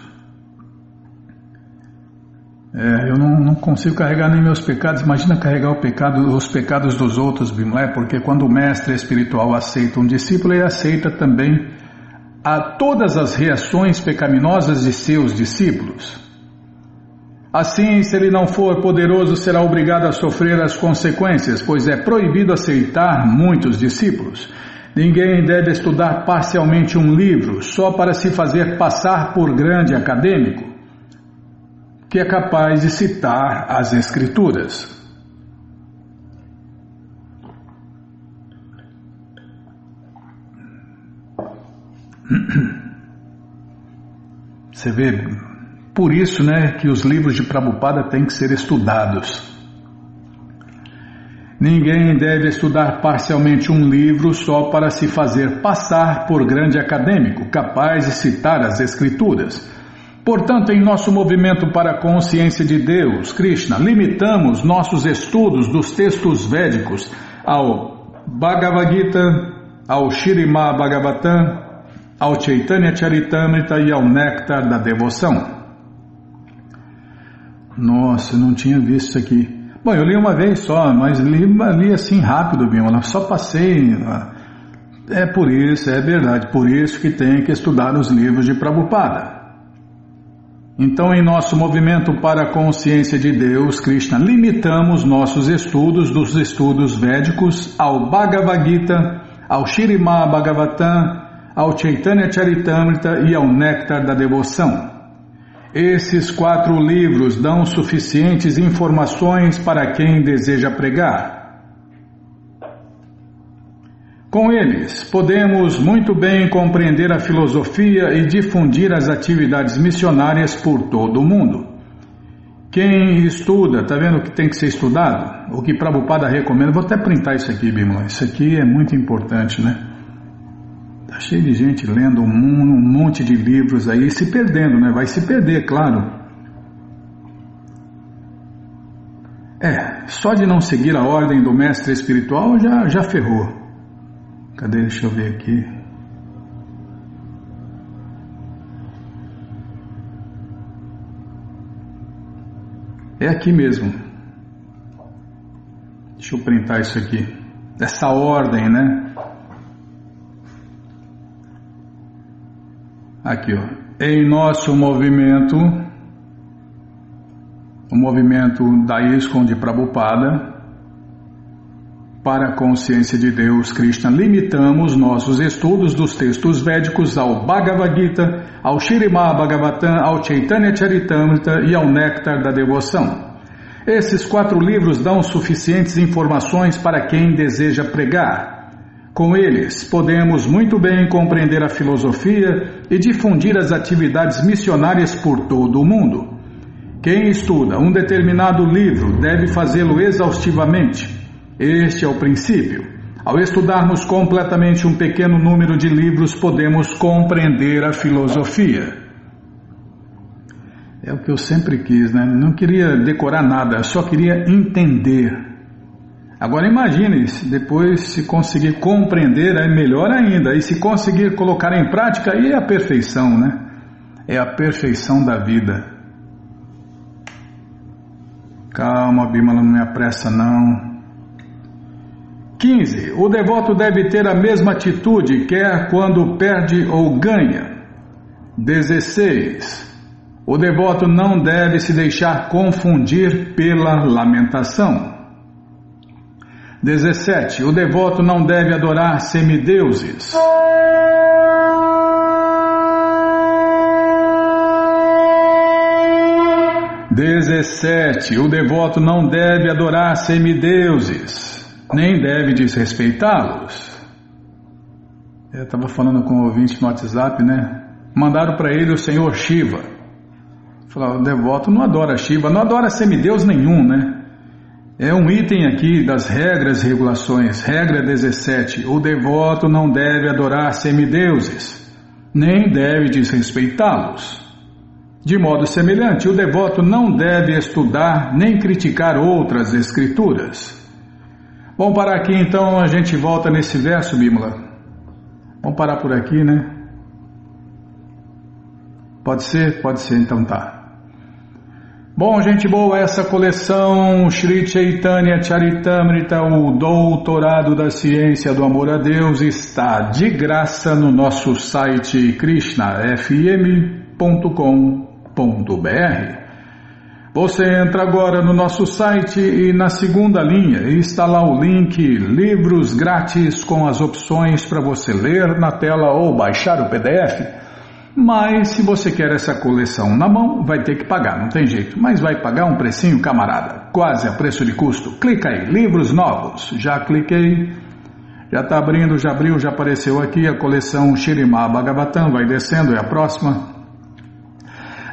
Eu não consigo carregar nem meus pecados. Imagina carregar os pecados dos outros, Bimala, porque quando o mestre espiritual aceita um discípulo, ele aceita também todas as reações pecaminosas de seus discípulos. Assim, se ele não for poderoso, será obrigado a sofrer as consequências, pois é proibido aceitar muitos discípulos. Ninguém deve estudar parcialmente um livro só para se fazer passar por grande acadêmico, que é capaz de citar as Escrituras. Você vê, por isso, que os livros de Prabhupada têm que ser estudados. Ninguém deve estudar parcialmente um livro só para se fazer passar por grande acadêmico, capaz de citar as Escrituras. Portanto, em nosso movimento para a consciência de Deus, Krishna, limitamos nossos estudos dos textos védicos ao Bhagavad Gita, ao Śrīmad Bhagavatam, ao Chaitanya Charitamrita e ao Néctar da Devoção. Nossa, eu não tinha visto isso aqui. Bom, eu li uma vez só, mas li assim rápido, Bimala, só passei. É por isso, é verdade, por isso que tem que estudar os livros de Prabhupada. Então, em nosso movimento para a consciência de Deus, Krishna, limitamos nossos estudos dos estudos védicos ao Bhagavad Gita, ao Śrīmad Bhagavatam, ao Chaitanya Charitamrita e ao Néctar da Devoção. Esses 4 livros dão suficientes informações para quem deseja pregar. Com eles, podemos muito bem compreender a filosofia e difundir as atividades missionárias por todo o mundo. Quem estuda, está vendo o que tem que ser estudado? O que Prabhupada recomenda, vou até printar isso aqui, Bimala, isso aqui é muito importante, Está cheio de gente lendo um monte de livros aí, se perdendo, vai se perder, claro. Só de não seguir a ordem do mestre espiritual já ferrou. Cadê? Deixa eu ver aqui. É aqui mesmo. Deixa eu printar isso aqui. Essa ordem, Aqui, ó. Em nosso movimento, o movimento da ISKCON de Prabhupada, para a consciência de Deus, Krishna, limitamos nossos estudos dos textos védicos ao Bhagavad Gita, ao Śrīmad Bhagavatam, ao Chaitanya Charitamrita e ao Néctar da Devoção. Esses 4 livros dão suficientes informações para quem deseja pregar. Com eles, podemos muito bem compreender a filosofia e difundir as atividades missionárias por todo o mundo. Quem estuda um determinado livro deve fazê-lo exaustivamente. Este é o princípio. Ao estudarmos completamente um pequeno número de livros, podemos compreender a filosofia. É o que eu sempre quis, Não queria decorar nada, só queria entender. Agora imagine, depois se conseguir compreender, é melhor ainda. E se conseguir colocar em prática, aí é a perfeição, É a perfeição da vida. Calma, Bimala, não me apressa não. 15. O devoto deve ter a mesma atitude, quer quando perde ou ganha. 16. O devoto não deve se deixar confundir pela lamentação. 17. O devoto não deve adorar semideuses. 17. O devoto não deve adorar semideuses, nem deve desrespeitá-los. Eu estava falando com um ouvinte no WhatsApp, Mandaram para ele o Senhor Shiva. Falaram, o devoto não adora Shiva, não adora semideus nenhum, É um item aqui das regras e regulações. Regra 17. O devoto não deve adorar semideuses, nem deve desrespeitá-los. De modo semelhante, o devoto não deve estudar nem criticar outras escrituras. Vamos parar aqui então, a gente volta nesse verso, Bimala. Vamos parar por aqui, Pode ser? Pode ser, então tá. Bom, gente boa, essa coleção Shri Chaitanya Charitamrita, o Doutorado da Ciência do Amor a Deus, está de graça no nosso site krishnafm.com.br. Você entra agora no nosso site e na segunda linha está lá o link Livros Grátis com as opções para você ler na tela ou baixar o PDF. Mas se você quer essa coleção na mão, vai ter que pagar, não tem jeito. Mas vai pagar um precinho, camarada, quase a preço de custo. Clica aí, livros novos. Já cliquei, já está abrindo, já abriu, já apareceu aqui a coleção Śrīmad Bhagavatam, vai descendo, é a próxima.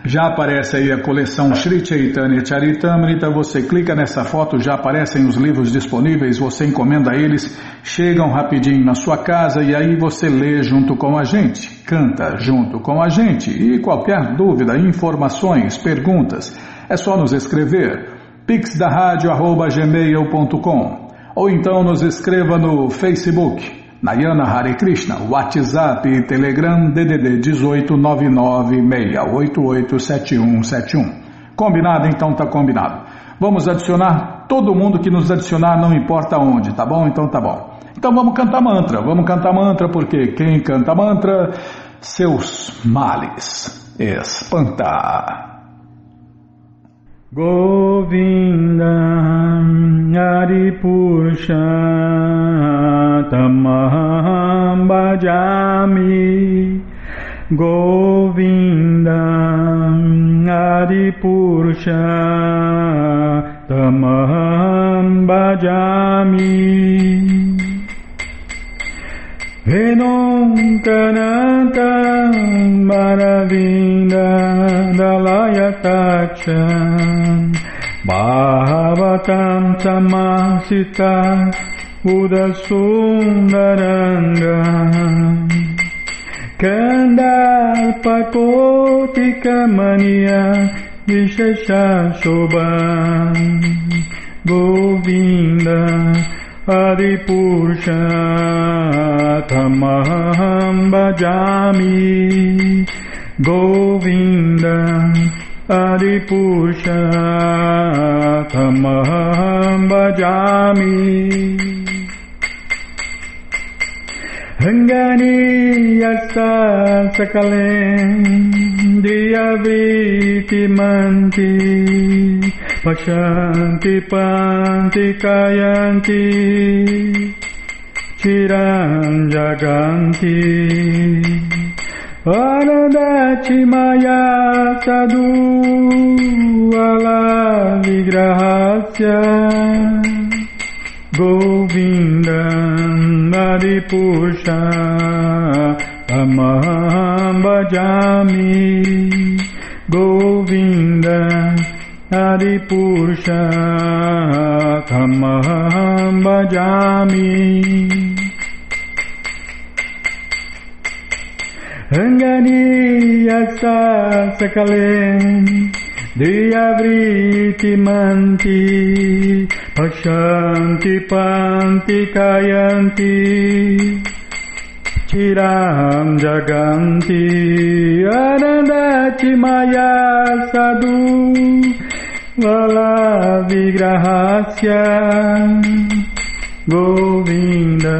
Já aparece aí a coleção Shri Chaitanya Charitamrita, você clica nessa foto, já aparecem os livros disponíveis, você encomenda eles, chegam rapidinho na sua casa e aí você lê junto com a gente, canta junto com a gente e qualquer dúvida, informações, perguntas, é só nos escrever pixdaradio@gmail.com ou então nos escreva no Facebook Nayana Hare Krishna, WhatsApp e Telegram DDD 18996887171. Combinado? Então tá combinado. Vamos adicionar todo mundo que nos adicionar, não importa onde, tá bom? Então tá bom. Então vamos cantar mantra, porque quem canta mantra, seus males espanta. Govinda Hari Purusha Tamaham Bhajami Govinda Hari Purusha Tamaham Bhajami Venom Kananta Maravinda Dalayataksha Bhavatam Samasita Udasundaranga Kandalpakotika Mania Vishesha Shobha Govinda Adipurusha Tamaham Bhajami Govinda Adipurusha Tamaham Bhajami Rangani Yasa Sakalen Diyaviti Manti Pashanti Panti Kayanti Chiram Jaganti Anandati Maya Sadhu Ala Vigrahasya Govinda Adipurusha Tamaham Bhajami Govinda Adipurusha Tamaham Bhajami Rangani Yasa Sakalen Diyavriti Manti Pashanti Panti Kayanti Chiram Jaganti Anandati Maya Sadhu Vala Vigrahasya Govinda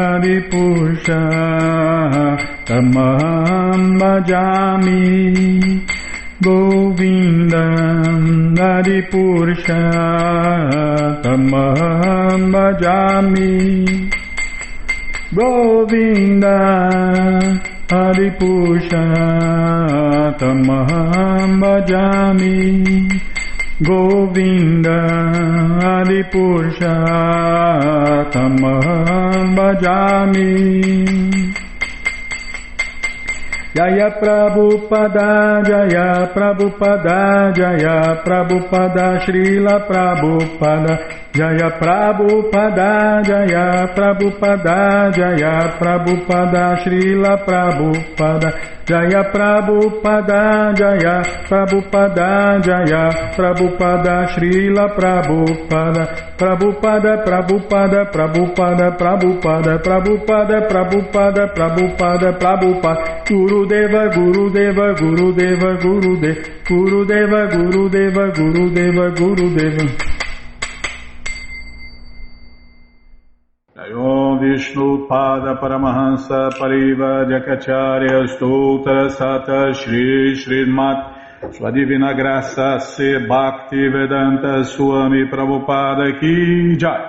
Adipurusha Tamaham Bhajami Govinda Adipurusha Tamaham Bhajami Govinda Adipurusha Tamaham Bhajami Govinda Adipurusha Tamaham Bhajami Jaya Prabhupada, Jaya Prabhupada, Jaya Prabhupada, Srila Prabhupada, Jaya Prabhupada, Jaya Prabhupada, Jaya Prabhupada, Srila Prabhupada, Jaya Prabhupada, Jaya Prabhupada, Jaya Prabhupada, Srila Prabhupada, Prabhupada, Prabhupada, Prabhupada, Prabhupada, Prabhupada, Prabhupada, Prabhupada, Prabhupada, Gurudeva, Gurudeva, Gurudeva, Gurudeva, Gurudeva, Gurudeva, Gurudeva, Gurudeva. Om Vishnu Pada Paramahansa Pariva Jakacharya Stoutra Sata Shri Srimat Sua Divina Graça Se Bhakti Vedanta Swami Prabhupada Ki Jai.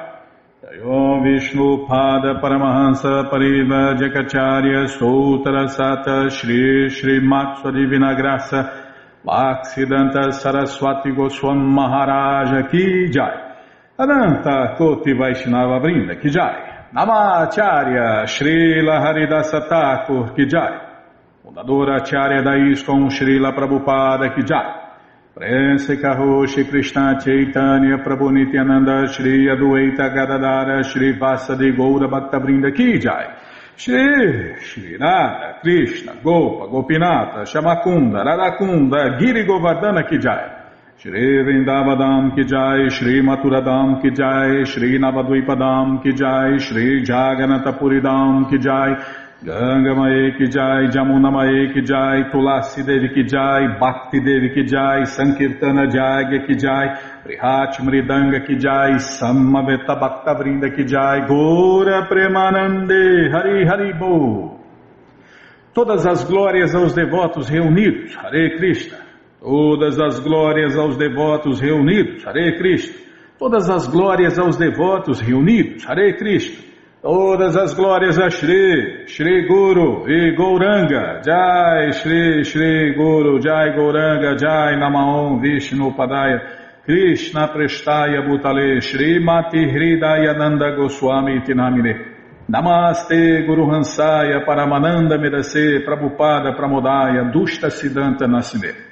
Om Vishnu Pada Paramahansa Pariva Jakacharya Stoutra Sata Shri Srimat Sua Divina Graça Bhaktivedanta Saraswati Goswami Maharaja Ki Jai. Ananta Koti Vaishnava Vrinda Ki Jai. Namacharya Srila Haridasa Thakur Ki Jai. Fundadora Acharya da ISKCON Srila Prabhupada Ki Jai. Prense Karoshi Krishna Chaitanya Prabhu Nityananda Shri Adueta Gadadara Shri Vasadi Goura Bhaktavrinda Ki Jai. Shri Radha Krishna Gopa Gopinata Shamakunda Radakunda Giri Govardhana Ki Jai. Shri Vrindavadam Ki Jai, Shri Maturadam Ki Jai, Shri Navadvipadam Ki Jai, Shri Jaganatapuridam Ki Jai, Ganga Mae Ki Jai, Jamuna Mae Ki Jai, Tulasi Devi Ki Jai, Bhakti Devi Ki Jai, Sankirtana Jagya Ki Jai, Prihat Mridanga Ki Jai, Samaveta Bhaktavrinda Ki Jai, Gora Premanande, Hari Hari Bo. Todas as glórias aos devotos reunidos, Hare Krishna. Todas as glórias aos devotos reunidos, Hare Krishna. Todas as glórias aos devotos reunidos, Hare Krishna. Todas as glórias a Shri, Shri Guru e Gauranga, Jai Shri, Shri Guru, Jai Gauranga, Jai Namaon Vishnu Padaya, Krishna Prestaya Bhutale, Shri Mati Hridayananda Goswami Tinamine. Namaste Guru Hansaya Paramananda Medase Prabhupada Pramodaya Dushta Siddhanta Nasine.